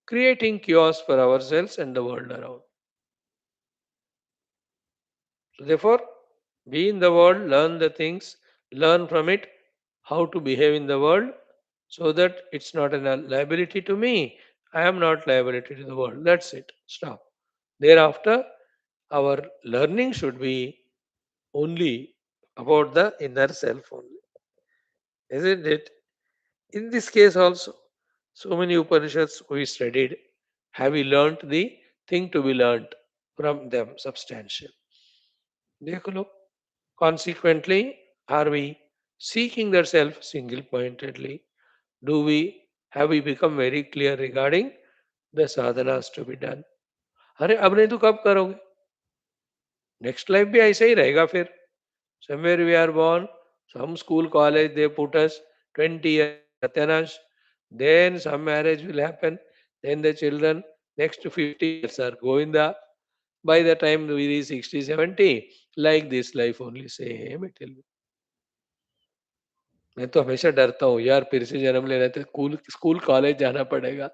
creating chaos for ourselves and the world around. So therefore, be in the world, learn the things, learn from it, how to behave in the world, so that it's not a liability to me. I am not liability to the world. That's it. Stop. Thereafter, our learning should be only about the inner self only. Isn't it? In this case also, so many Upanishads we studied, have we learnt the thing to be learnt from them substantial? देखो लो. Consequently, are we seeking the self single pointedly? Do we have we become very clear regarding the sadhanas to be done? अरे अब नहीं तो कब करोगे? Next life भी ऐसा ही रहेगा फिर. Somewhere we are born, some school, college, they put us 20 years Satyanash. Then some marriage will happen. Then the children, next 50 years are Govinda. By the time we reach 60, 70, like this life only, same it will be. मैं तो हमेशा डरता हूँ यार फिर से जन्म लेना है तो स्कूल स्कूल कॉलेज जाना पड़ेगा.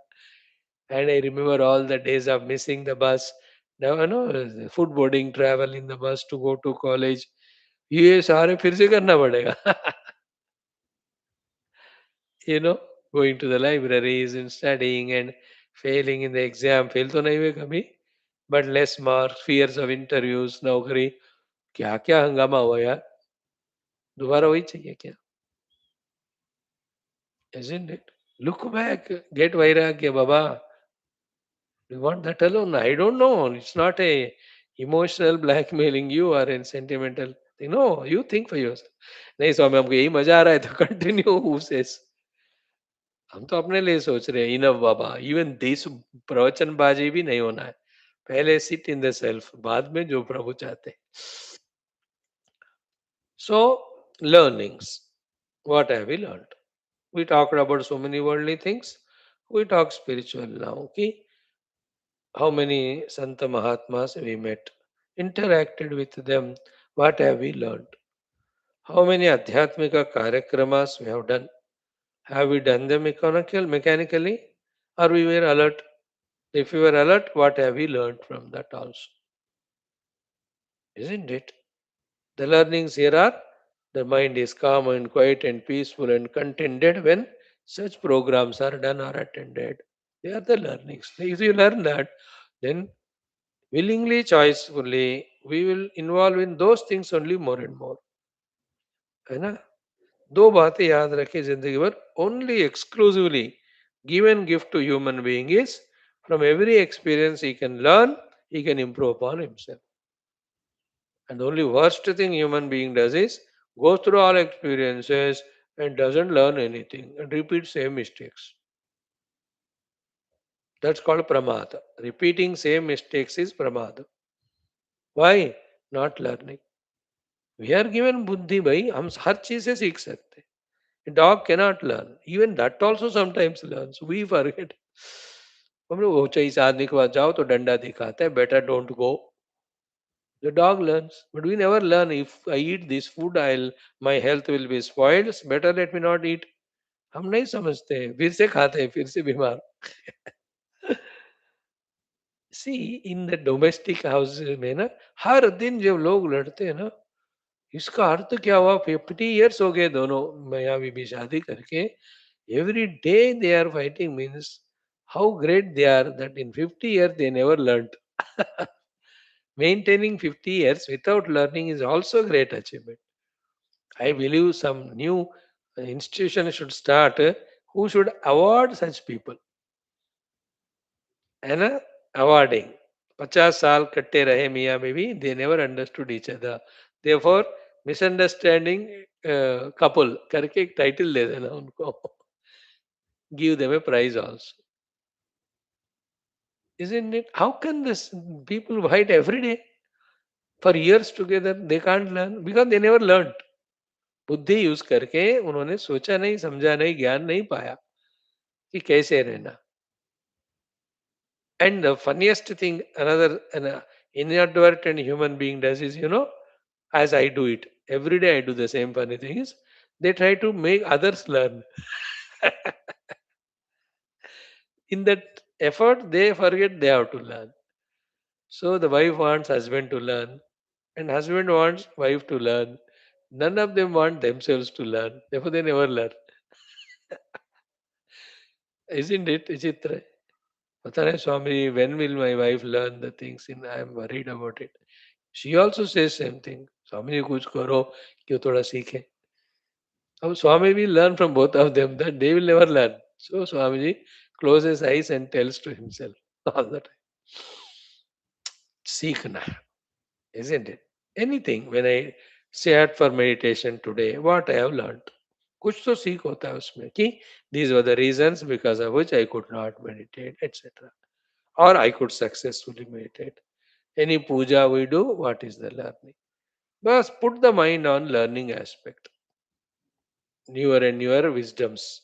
And I remember all the days of missing the bus. Now, food boarding travel in the bus to go to college. ये सारे फिर से करना पड़ेगा. you know, going to the libraries and studying and failing in the exam. Fail तो नहीं हुए कभी. But less marks, fears of interviews, नौकरी. क्या क्या हंगामा हुआ यार. दोबारा वही चाहिए क्या? Isn't it? Look back, get vairagya, Baba. You want that alone? I don't know. It's not a emotional blackmailing you or a sentimental thing. No, you think for yourself. नहीं स्वामी हमको यही मजा आ रहा है तो कंटिन्यू हु सेस. हम तो अपने लिए सोच रहे हैं इनफ बाबा. इवन दिस प्रवचनबाजी भी नहीं होना है. पहले सिट इन द सेल्फ, बाद में जो प्रभु चाहते हैं. So, learnings. What have we learned? We talked about so many worldly things. We talk spiritual now. Okay, how many Santa Mahatmas we met, interacted with them, what have we learned? How many Adhyatmika Karyakramas we have done? Have we done them mechanically? Or we were alert? If we were alert, what have we learned from that also? Isn't it? The learnings here are the mind is calm and quiet and peaceful and contented when such programs are done or attended. They are the learnings. If you learn that, then willingly, choicefully, we will involve in those things only more and more. है ना? दो बातें याद रखें जिंदगी भर. Only exclusively given gift to human being is from every experience he can learn, he can improve upon himself. And the only worst thing human being does is goes through all experiences and doesn't learn anything and repeats same mistakes. That's called pramada. Repeating same mistakes is pramada. Why? Not learning. We are given buddhi भाई, हम हर चीज से सीख सकते हैं. A dog cannot learn. Even that also sometimes learns. We forget. हम लोग वो चाहिए आदमी के पास जाओ तो डंडा दिखाते हैं. Better don't go. The dog learns, but we never learn. If I eat this food, my health will be spoiled. It's better let me not eat. हम नहीं समझते हैं. फिर से खाते हैं, फिर से बीमार. See, in the domestic house में ना हर दिन जब लोग लड़ते हैं ना, इसका अर्थ क्या हुआ? 50 years हो गए दोनों मियाँ बीबी शादी करके. Every day they are fighting means how great they are that in 50 years they never learnt. Maintaining 50 years without learning is also a great achievement. I believe some new institution should start who should award such people. है ना? Awarding. 50 साल कट्टे रहे मियाँ बीवी, they never understood each other. Therefore, misunderstanding couple करके एक title दे देना उनको. give them a prize also. Isn't it? How can this people fight every day for years together? They can't learn because they never learned. बुद्धि use करके उन्होंने सोचा नहीं, समझा नहीं, ज्ञान नहीं पाया कि कैसे रहना. And the funniest thing, another an inadvertent human being does is, as I do it every day, I do the same funny thing is they try to make others learn. In that effort, they forget they have to learn. So the wife wants husband to learn, and husband wants wife to learn. None of them want themselves to learn. Therefore, they never learn. Isn't it, Chitra? Patane Swami, when will my wife learn the things? In I am worried about it. She also says same thing. Swami जी कुछ करो कि वो थोड़ा सीखे. अब Swami will learn from both of them that they will never learn. So Swami ji closes eyes and tells to himself all the time. सीखना, isn't it? Anything when I sat for meditation today, what I have learned. कुछ तो सीख होता है उसमें कि these were the reasons because of which I could not meditate, etc. Or I could successfully meditate. Any puja we do, what is the learning? Bas put the mind on learning aspect. Newer and newer wisdoms.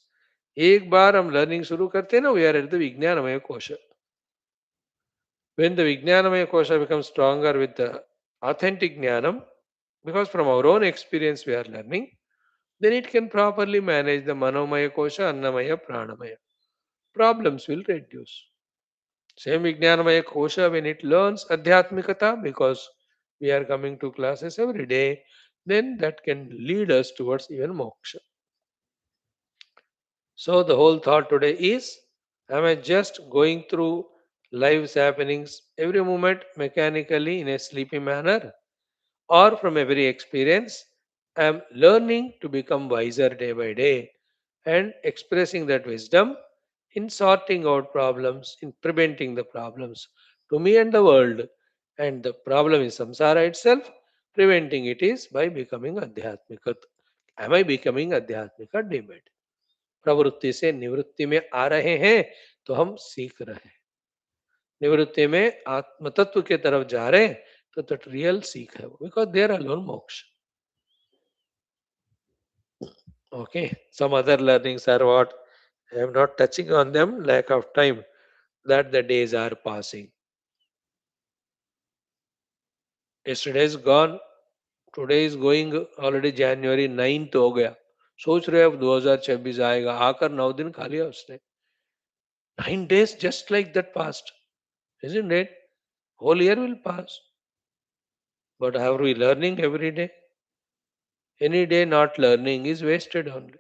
एक बार हम learning शुरू करते हैं ना, we are at the विज्ञानमय कोश. When the Vijnanamaya Kosha becomes stronger with the authentic Jnanam, because from our own experience we are learning, then it can properly manage the Manomaya Kosha, Annamaya, Pranamaya. Problems will reduce. Same Vijnanamaya Kosha, when it learns Adhyatmikata, because we are coming to classes every day, then that can lead us towards even moksha. So the whole thought today is, am I just going through life's happenings every moment mechanically in a sleepy manner? Or from every experience, I am learning to become wiser day by day and expressing that wisdom in sorting out problems, in preventing the problems to me and the world. And the problem is samsara itself. Preventing it is by becoming adhyatmika. Am I becoming adhyatmika day by day? प्रवृत्ति से निवृत्ति में आ रहे हैं तो हम सीख रहे हैं. निवृत्ति में आत्म तत्व के तरफ जा रहे हैं तो that real सीख है वो, because there alone moksha. Okay, some other learnings are what I am not touching on them, lack of time, that the days are passing. Yesterday is gone, today is going, already January 9th हो गया. सोच रहे अब 2026 आएगा, आकर 9 दिन खा लिया उसने. 9 days just like that passed, isn't it? Whole year will pass. But are we learning every day? Any day not learning is wasted only.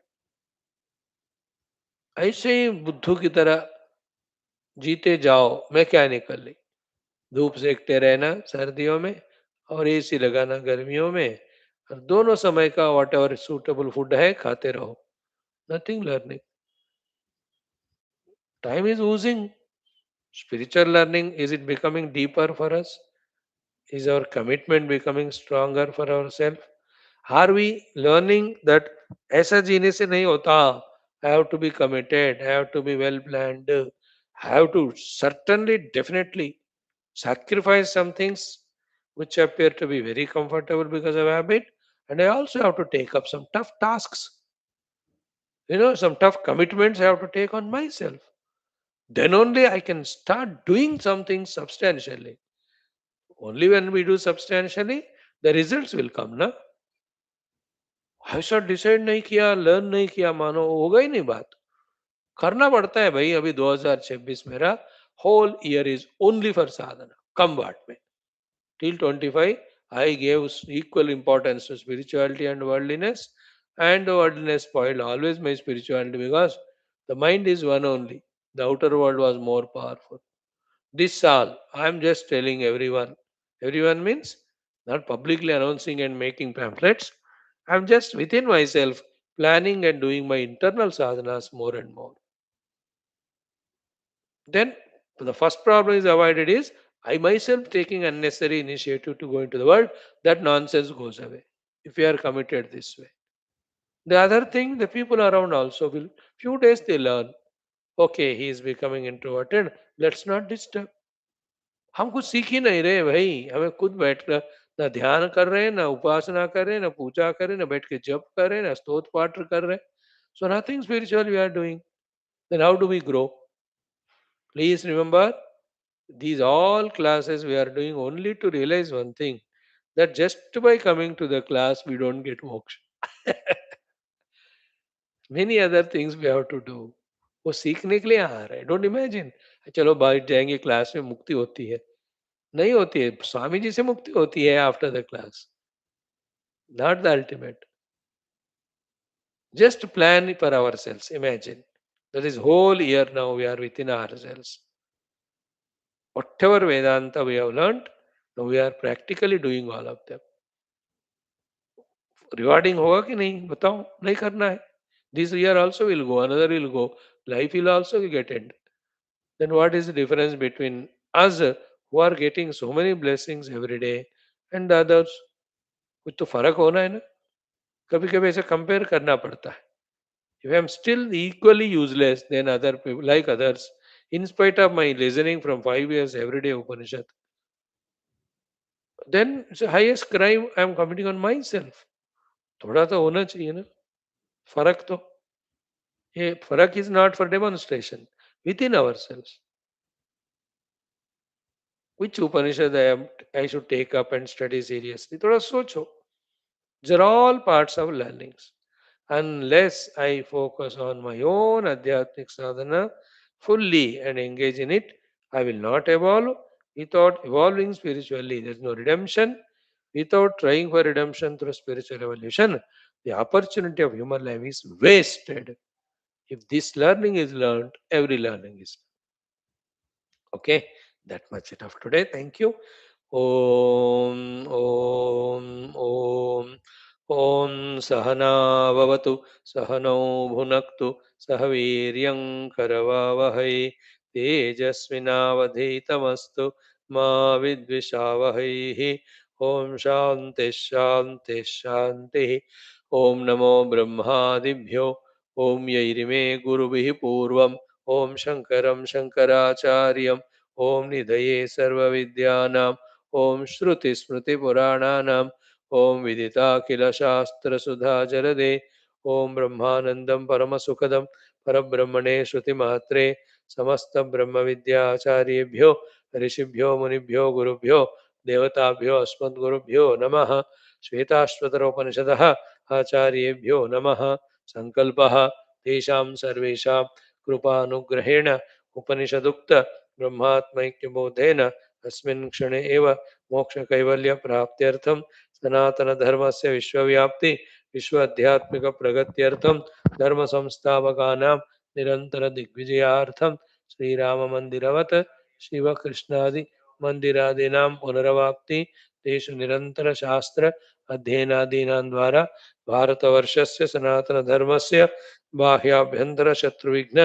ऐसे ही बुद्धू की तरह जीते जाओ मैकेनिकली. धूप सेकते रहना सर्दियों में और एसी लगाना गर्मियों में, और दोनों समय का वॉट एवर सूटेबल फूड है खाते रहो. Nothing learning. Time is Ojing. Spiritual learning, is it becoming deeper for us? Is our commitment becoming stronger for ourselves? Are we learning that ऐसा जीने से नहीं होता? I have to be committed, I have to be well planned, I have to certainly, definitely sacrifice some things which appear to be very comfortable because of habit, and I also have to take up some tough tasks. Some tough commitments I have to take on myself. Then only I can start doing something substantially. Only when we do substantially, the results will come, na? ऐसा decide नहीं किया, learn नहीं किया, मानो होगा ही नहीं बात. करना पड़ता है भाई. अभी 2026 मेरा whole year is only for sadhana. Come what may till 25 I gave equal importance to spirituality and worldliness, and the worldliness spoiled always my spirituality because the mind is one only. The outer world was more powerful. This all I am just telling everyone. Everyone means not publicly announcing and making pamphlets. I am just within myself planning and doing my internal sadhanas more and more. Then the first problem is avoided is I myself taking unnecessary initiative to go into the world. That nonsense goes away if we are committed this way. The other thing, the people around also will few days they learn. Okay, he is becoming introverted. Let's not disturb. हम कुछ सीख ही नहीं रहे भाई, हमें खुद बैठकर ना ध्यान कर रहे हैं, ना उपासना कर रहे हैं, ना पूजा कर रहे हैं, ना बैठ के जप कर रहे हैं, ना स्तोत्र पाठ कर रहे हैं. So nothing spiritual we are doing. Then how do we grow? Please remember, these all classes we are doing only to realize one thing, that just by coming to the class we don't get moksha. Many other things we have to do. वो सीखने के लिए आ रहा है. Don't imagine चलो बैठ जाएंगे class में मुक्ति होती है. नहीं होती है. स्वामी जी से मुक्ति होती है after the class. Not the ultimate. Just plan for ourselves. Imagine. That is whole year now we are within ourselves. Whatever Vedanta we have learned, now we are practically doing all of them. Rewarding होगा कि नहीं बताओ. नहीं करना है. This year also will go, another will go. Life will also get end. Then what is the difference between us who are getting so many blessings every day and the others? कुछ तो फर्क होना है ना. कभी कभी ऐसे compare करना पड़ता है. If I am still equally useless than other people, like others, in spite of my listening from 5 years every day Upanishad, then it's the highest crime I am committing on myself. थोड़ा तो होना चाहिए ना. फर्क तो ये फर्क is not for demonstration. Within ourselves, which Upanishad I should take up and study seriously. थोड़ा सोचो. These are all parts of learnings. Unless I focus on my own Adhyatmic sadhana fully and engage in it, I will not evolve. Without evolving spiritually, there is no redemption. Without trying for redemption through spiritual evolution, the opportunity of human life is wasted. If this learning is learned, every learning is. Okay, that much enough today. Thank you. ॐ ॐ ॐ ॐ सहनाववतु सहनौ भुनक्तु सह वीर्यं करवावहै तेजस्विनावधीतमस्तु मा विद्विषावहैः ॐ शान्तिः शान्तिः शान्तिः ॐ नमो ब्रह्मादिभ्यो ॐ यैरिमे गुरुभिः पूर्वम् ॐ शङ्करं शङ्कराचार्यं ॐ निधये सर्वविद्यानां ॐ श्रुतिस्मृतिपुराणानाम् ॐ विदिताखिलशास्त्रसुधाजलदे ॐ ब्रह्मानन्दं परमसुखदं परब्रह्मणे श्रुतिमात्रे समस्तब्रह्मविद्याचार्येभ्यो ऋषिभ्यो मुनिभ्यो गुरुभ्यो देवताभ्यो अस्मद्गुरुभ्यो नमः. श्वेताश्वतरोपनिषदः आचार्येभ्यो नमः. सङ्कल्पः तेषां सर्वेषां कृपानुग्रहेण उपनिषदुक्त ब्रह्मात्मैक्यबोधेन अस्मिन् क्षणे एव मोक्षकैवल्यप्राप्त्यर्थं सनातनधर्मस्य विश्वव्याप्ति विश्वाध्यात्मिकप्रगत्यर्थं धर्मसंस्थापकानां निरन्तरदिग्विजयार्थं श्रीराममन्दिरवत् शिवकृष्णादिमन्दिरादीनां पुनरवाप्ति तेषु निरन्तरशास्त्र अध्ययनादीनां द्वारा भारतवर्षस्य सनातनधर्मस्य बाह्याभ्यन्तरशत्रुविघ्न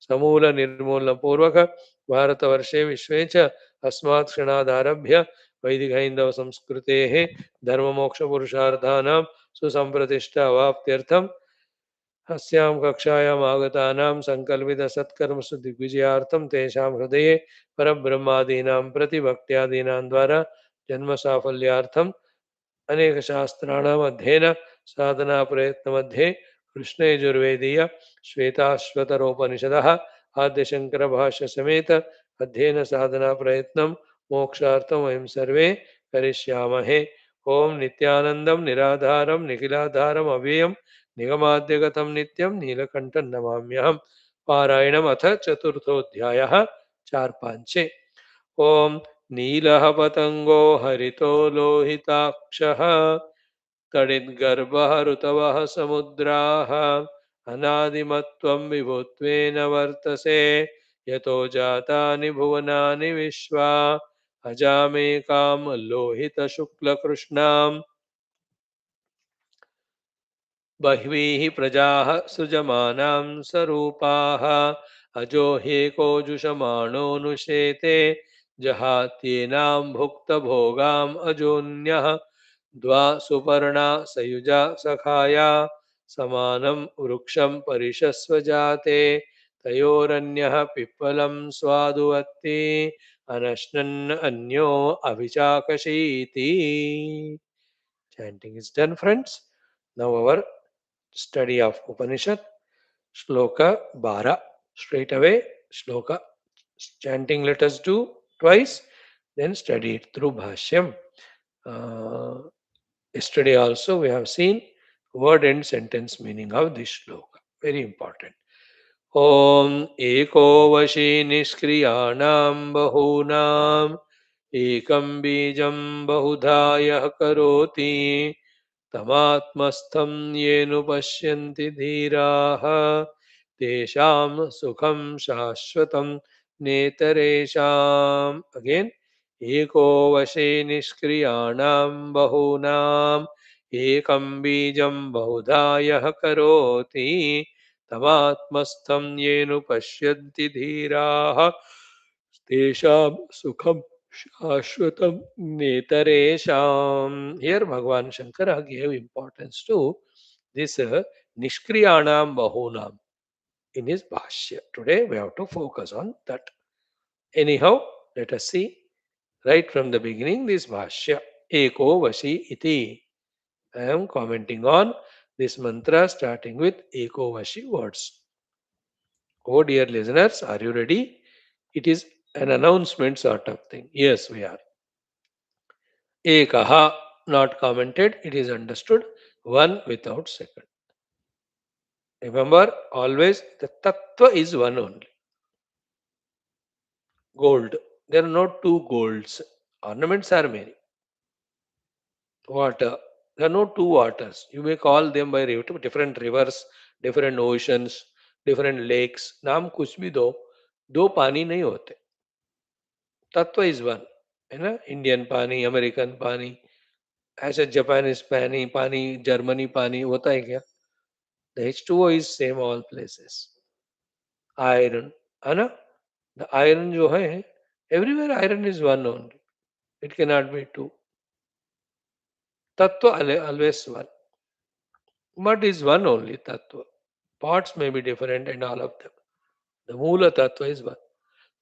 समूलनिर्मूलनपूर्वक भारतवर्षे विश्वे च अस्मात् क्षणादारभ्य वैदिकहैन्दवसंस्कृतेः धर्ममोक्षपुरुषार्थानां सुसम्प्रतिष्ठा अवाप्त्यर्थम् अस्यां कक्षायाम् आगतानां सङ्कल्पितसत्कर्मसु दिग्विजयार्थं तेषां हृदये परब्रह्मादीनां प्रतिभक्त्यादीनां द्वारा जन्मसाफल्यार्थम् अनेकशास्त्राणाम् अध्ययन साधना प्रयत्नमध्ये कृष्णयजुर्वेदीय श्वेताश्वतरोपनिषदः आद्यशंकर भाष्य समेत अध्ययन साधना प्रयत्नं मोक्षार्थं वयं सर्वे करिष्यामहे. ओम नित्यानंदं निराधारं निखिलाधारम् अव्ययं निगमाद्यगतं नित्यं नीलकण्ठं नमाम्यहम्. पारायणम् अथ चतुर्थोऽध्यायः. चार पांचे. ओम नीलः पतंगो हरितो लोहिताक्षः तडिद्गर्भः ऋतवः समुद्राः अनादिमत्वं विभुत्वेन वर्तसे यतो जातानि भुवनानि विश्वा अजामेकां लोहितशुक्लकृष्णां बह्वीः प्रजाः सृजमानां स्वरूपाः अजो ह्येको जुषमाणोऽनुशेते जहात्येनां भुक्तभोगाम् अजोन्यः द्वा सुपर्णा सयुजा सखाया समानं वृक्षं परिशस्व जाते तयोरन्यः पिप्पलं स्वादुवत्ति अनश्नन् अन्यो अभिचाकशीति. Chanting is done, friends. Now our study of Upanishad, Shloka 12. Straight away, Shloka chanting let us do twice, then study it through Bhashyam. Uh, Yesterday also we have seen word and sentence meaning of this shloka. Very important. Om eko vashi niskriyanam bahunam ekam bijam bahudhaya karoti तमात्मस्थं येनु पश्यन्ति धीराः तेषां सुखं शाश्वतं नेतरेषाम्. Again, एको वशे निष्क्रियाणां बहूनाम् एकं बीजं बहुधा यः करोति तमात्मस्थं येनु पश्यन्ति धीराः तेषां सुखं Shashwatam Netaresham. Here Bhagavan Shankara gave importance to this Nishkriyanam Bahunam in his Bhashya. Today we have to focus on that. Anyhow, let us see right from the beginning this Bhashya. Eko Vashi Iti. I am commenting on this mantra starting with Eko Vashi words. Oh dear listeners, are you ready? It is an announcement sort of thing. Yes, we are. Ekaha, not commented, it is understood. One without second. Remember, always the tattva is one only. Gold. There are no two golds. Ornaments are many. Water. There are no two waters. You may call them by different rivers, different oceans, different lakes. नाम कुछ भी दो पानी नहीं होते. तत्व is one. है ना? Indian पानी, American पानी, ऐसे Japanese पानी, Germany पानी होता है क्या? The H2O is same all places. Iron, है ना? The iron जो है, everywhere iron is one only. It cannot be two. Tattva always one. Mud is one only tattva. Parts may be different and all of them. The Mula tattva is one.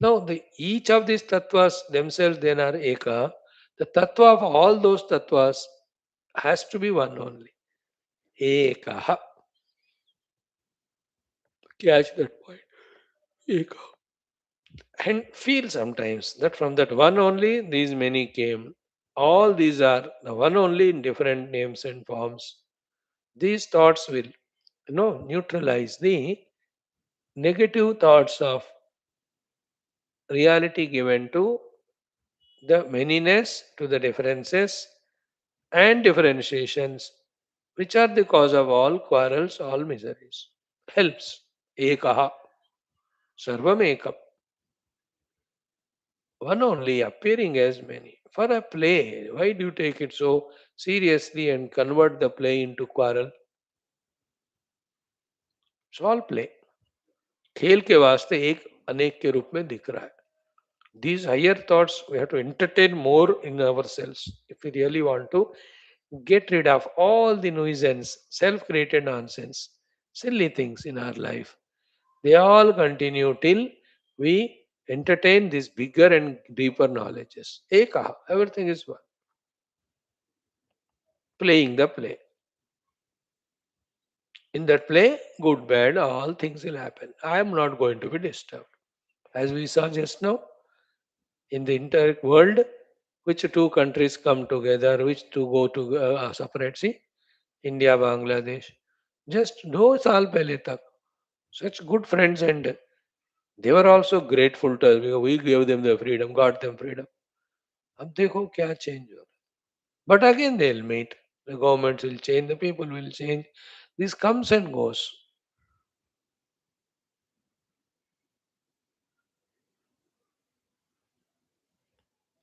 Now, each of these tattvas themselves then are eka. The tattva of all those tattvas has to be one only. Ekaha. Catch that point. Eka. And feel sometimes that from that one only these many came. All these are the one only in different names and forms. These thoughts will neutralize the negative thoughts of reality given to the manyness, to the differences and differentiations, which are the cause of all quarrels, all miseries. Helps. Ekaha. Sarvam ekam. One only appearing as many. For a play, why do you take it so seriously and convert the play into quarrel? It's all play. खेल के वास्ते एक अनेक के रूप में दिख रहा है. These higher thoughts we have to entertain more in ourselves if we really want to get rid of all the nuisance, self-created nonsense, silly things in our life. They all continue till we entertain these bigger and deeper knowledges. Ekaha, everything is one. Playing the play. In that play, good, bad, all things will happen. I am not going to be disturbed. As we saw just now, in the entire world, which two countries come together, which two go to separate? See, India, Bangladesh. Just दो साल पहले तक such good friends and they were also grateful to us because we gave them the freedom, got them freedom. अब देखो क्या change हो. But again they'll meet. The governments will change, the people will change. This comes and goes.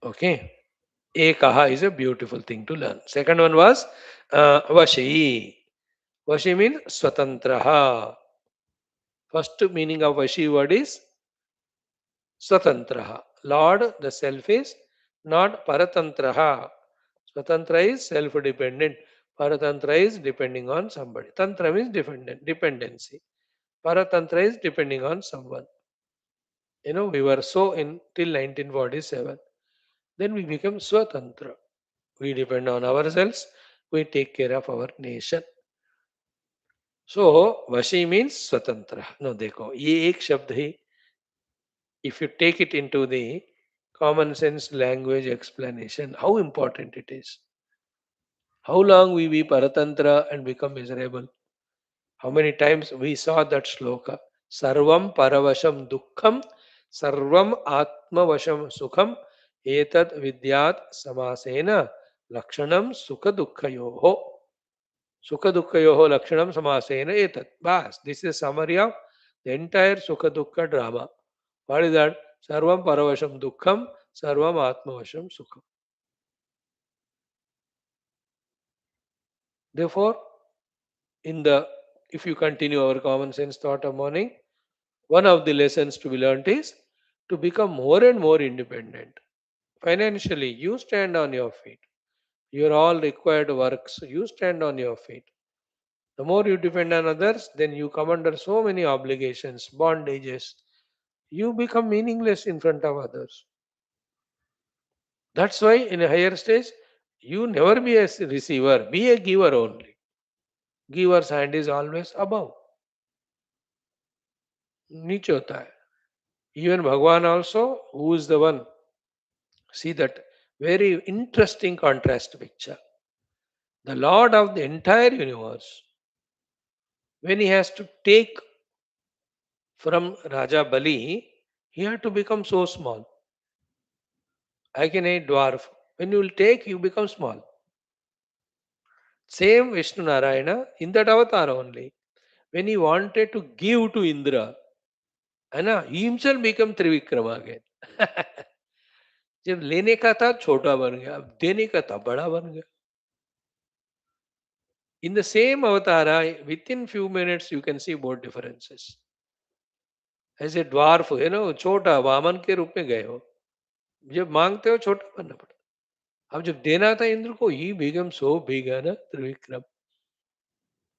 Okay. Ekaha is a beautiful thing to learn. Second one was Vashi. Vashi means Swatantraha. First meaning of Vashi word is Swatantraha. Lord, the self is not Paratantraha. Swatantra is self-dependent. Paratantra is depending on somebody. Tantra means dependency. Paratantra is depending on someone. We were so in till 1947. Then we become Swatantra. We depend on ourselves. We take care of our nation. So, Vashi means Swatantra. No, देखो ये एक शब्द ही, if you take it into the common sense language explanation, how important it is. How long we be Paratantra and become miserable? How many times we saw that shloka? Sarvam paravasham dukkham, sarvam atmavasham sukham, etad vidyat samasena, lakshanam sukha dukkhayoho. Sukha dukkhayoho lakshanam samasena etad. Bas, this is a summary of the entire Sukha Dukkha drama. What is that? Sarvam paravasham dukkham, sarvam atmavasham sukham. Therefore, in the if you continue our common sense thought of morning, one of the lessons to be learned is to become more and more independent. Financially, you stand on your feet. Your all required works, you stand on your feet. The more you depend on others, then you come under so many obligations, bondages. You become meaningless in front of others. That's why in a higher stage, you never be a receiver, be a giver only. Giver's hand is always above. नीचे होता है. Even Bhagwan also, who is the one? See that very interesting contrast picture. The Lord of the entire universe, when he has to take from Raja Bali, he had to become so small. Like a dwarf. When you will take, you become small. Same Vishnu Narayana in that avatar only. When he wanted to give to Indra, he himself became Trivikrama again. जब लेने का था छोटा बन गया, अब देने का था बड़ा बन गया. In the same avatar, within few minutes you can see both differences. ऐसे ड्वार्फ छोटा वामन के रूप में गए हो, जब मांगते हो छोटा बनना पड़ता. अब जब देना था इंद्र को, ही बिगम सो बिगा ना त्रिविक्रम.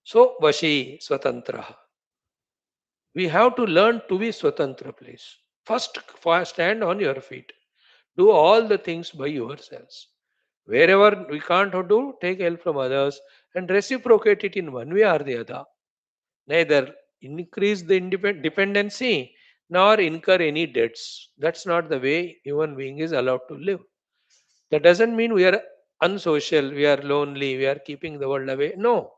सो वशी स्वतंत्र. We have to learn to be swatantra, please. First, stand on your feet. Do all the things by yourselves. Wherever we can't do, take help from others and reciprocate it in one way or the other. Neither increase the dependency nor incur any debts. That's not the way human being is allowed to live. That doesn't mean we are unsocial, we are lonely, we are keeping the world away. No.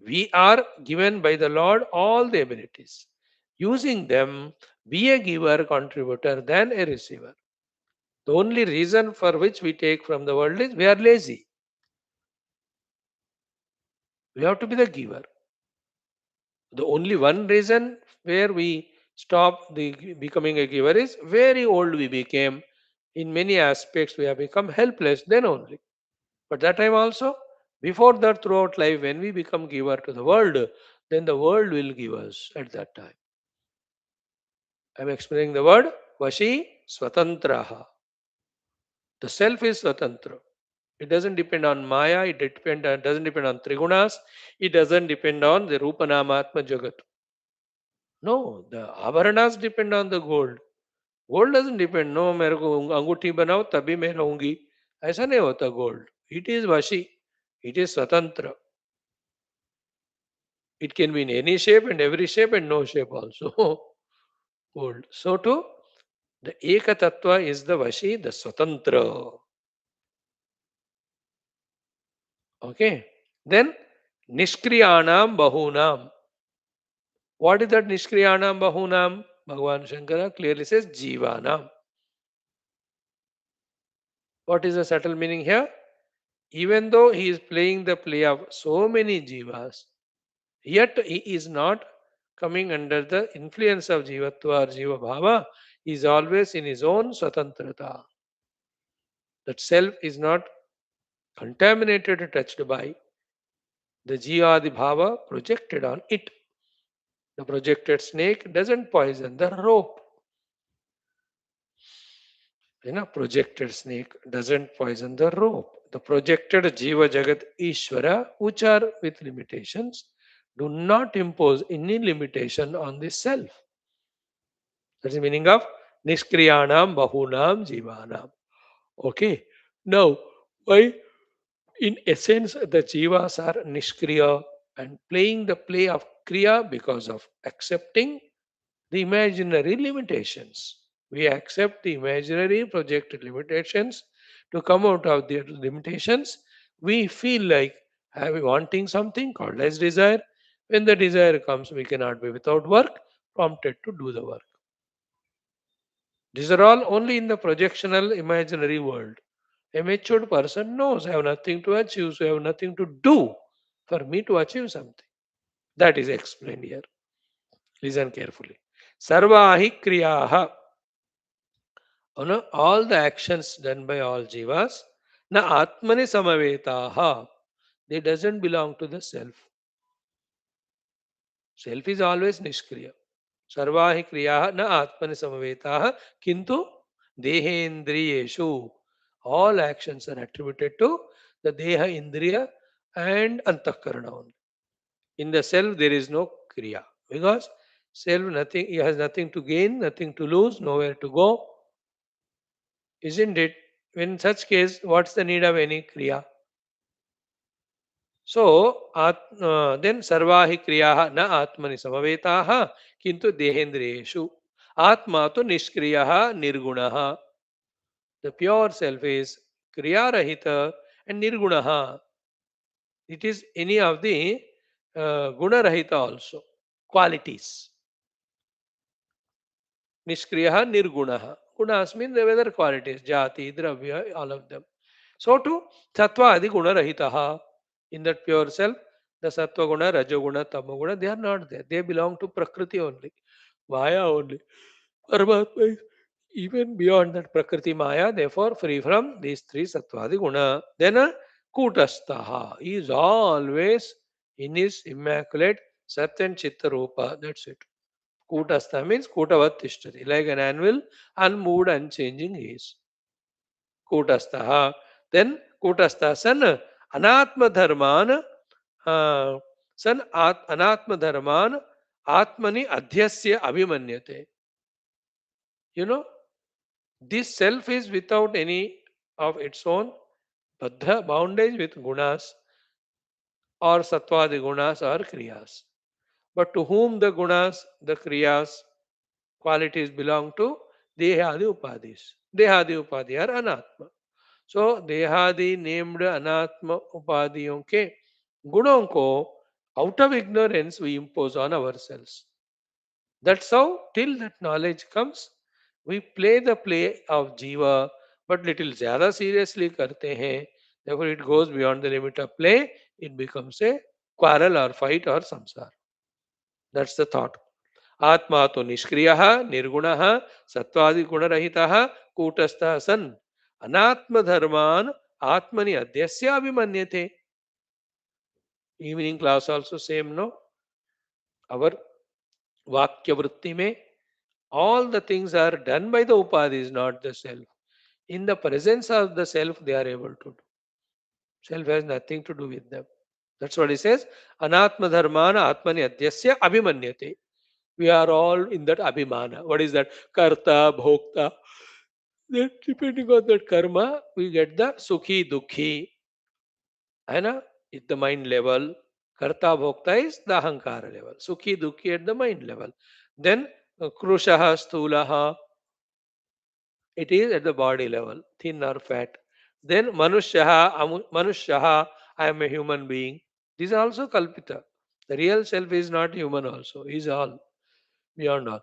We are given by the Lord all the abilities. Using them, be a giver, contributor than a receiver. The only reason for which we take from the world is we are lazy. We have to be the giver. The only one reason where we stop the becoming a giver is very old we became. In many aspects, we have become helpless then only. But that time also, before that, throughout life, when we become giver to the world, then the world will give us at that time. I'm explaining the word Vashi Swatantraha. The self is Swatantra. It doesn't depend on Maya, doesn't depend on Trigunas, it doesn't depend on the Rupanamatma Jagat. No, the Abharanas depend on the gold. Gold doesn't depend, no, मेरे को अंगूठी बनाओ तभी मैं रहूंगी. ऐसा नहीं होता gold. It is Vashi. It is Swatantra. It can be in any shape and every shape and no shape also. Gold. So too, the Eka Tattva is the Vashi, the Swatantra. Okay. Then Nishkriyanam Bahunam. What is that Nishkriyanam Bahunam? Bhagavan Shankara clearly says Jivanam. What is the subtle meaning here? Even though he is playing the play of so many Jivas, yet he is not coming under the influence of Jivatva or Jiva Bhava. He is always in his own Swatantrata. That self is not contaminated or touched by the Jivadi Bhava projected on it. The projected snake doesn't poison the rope. Projected snake doesn't poison the rope. The projected Jiva Jagat Ishvara, which are with limitations, Do not impose any limitation on the self. That's the meaning of Nishkriyanam Bahunam Jivanam. Okay. Now, why in essence the Jivas are Nishkriya and playing the play of Kriya because of accepting the imaginary limitations. We accept the imaginary projected limitations. To come out of the limitations, we feel like having wanting something called as desire. When the desire comes, we cannot be without work, prompted to do the work. These are all only in the projectional imaginary world. A matured person knows I have nothing to achieve, so I have nothing to do for me to achieve something. That is explained here. Listen carefully. Sarvahi kriyaha. All the actions done by all jivas, na atmani samavetaha. They doesn't belong to the self. Self is always nishkriya. Sarvahi kriyaha na atmani samavetaha. Kintu dehendriyeshu. All actions are attributed to the deha indriya and antakarana only. In the self there is no kriya because self nothing, he has nothing to gain, nothing to lose, nowhere to go, isn't it? In such case, what's the need of any kriya? So, then sarvahi kriyaha na atmani samavetaha kintu dehendriyeshu. Atma to nishkriyaha nirgunaha. The pure self is kriya rahita and nirgunaha. It is any of the guna rahita also. Qualities. Nishkriyaha nirgunaha. Gunas mean the weather qualities. Jati, dravya, all of them. So too, sattva adi guna rahitaha. In that pure self, the sattva guna, rajoguna, tamoguna, they are not there. They belong to prakriti only. Maya only. Paramatma is even beyond that prakriti maya, therefore free from these three sattvadi guna. Then kutastaha. He is always in his immaculate sat and chitta rupa. That's it. Kutastha means kutavat tishtati. Like an anvil, unmoved, unchanging he is. Kutastha. Then Kutastha san anatma dharman anatma dharman atmani adhyasya abhimanyate. You know, this self is without any of its own baddha bondage with gunas or sattvadi gunas or kriyas. But to whom the gunas, the kriyas, qualities belong to? Dehadi upadhis. Dehadi upadhi are anatma. So देहादि named अनात्म उपाधियों के गुणों को out of ignorance we impose on ourselves. That's how till that knowledge comes, we play the play of jiva, but little ज़्यादा seriously करते हैं. Therefore, it goes beyond the limit of play. It becomes a quarrel or fight or samsara. That's the thought. आत्मा तो निष्क्रिय निर्गुण सत्वादि गुणरहित कूटस्थ सन अनात्म धर्मान आत्मनि अध्यस्य अभिमन्यते. Evening class also same, no? Our vakya vritti में all the things are done by the upadhis, not the self. In the presence of the self, they are able to do. Self has nothing to do with them. That's what he says. Anatma dharmana atmani adyasya abhimanyate. We are all in that abhimana. What is that? Karta, bhokta. Then depending on that karma, we get the sukhi, dukhi. है ना? At the mind level. Karta, bhokta is the ahankara level. Sukhi, dukhi at the mind level. Then krushaha, stulaha. It is at the body level, thin or fat. Then manushyaha, I am a human being. This is also kalpita. The real self is not human also. He is all, beyond all.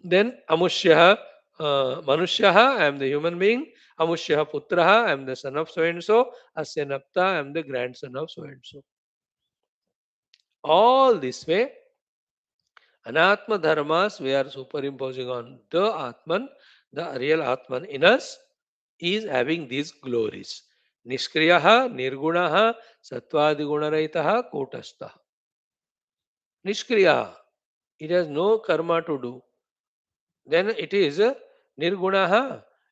Then Amushyaha, Manushyaha, I am the human being. Amushyaha Putraha, I am the son of so and so. Asya Napta, I am the grandson of so and so. All this way, Anatma Dharmas, we are superimposing on the Atman, the real Atman in us, is having these glories. Nishkriyaha, Nirgunaha, Satvadi Gunaraitaha, Kotastha. Nishkriyaha, it has no karma to do. Then it is nirgunaha.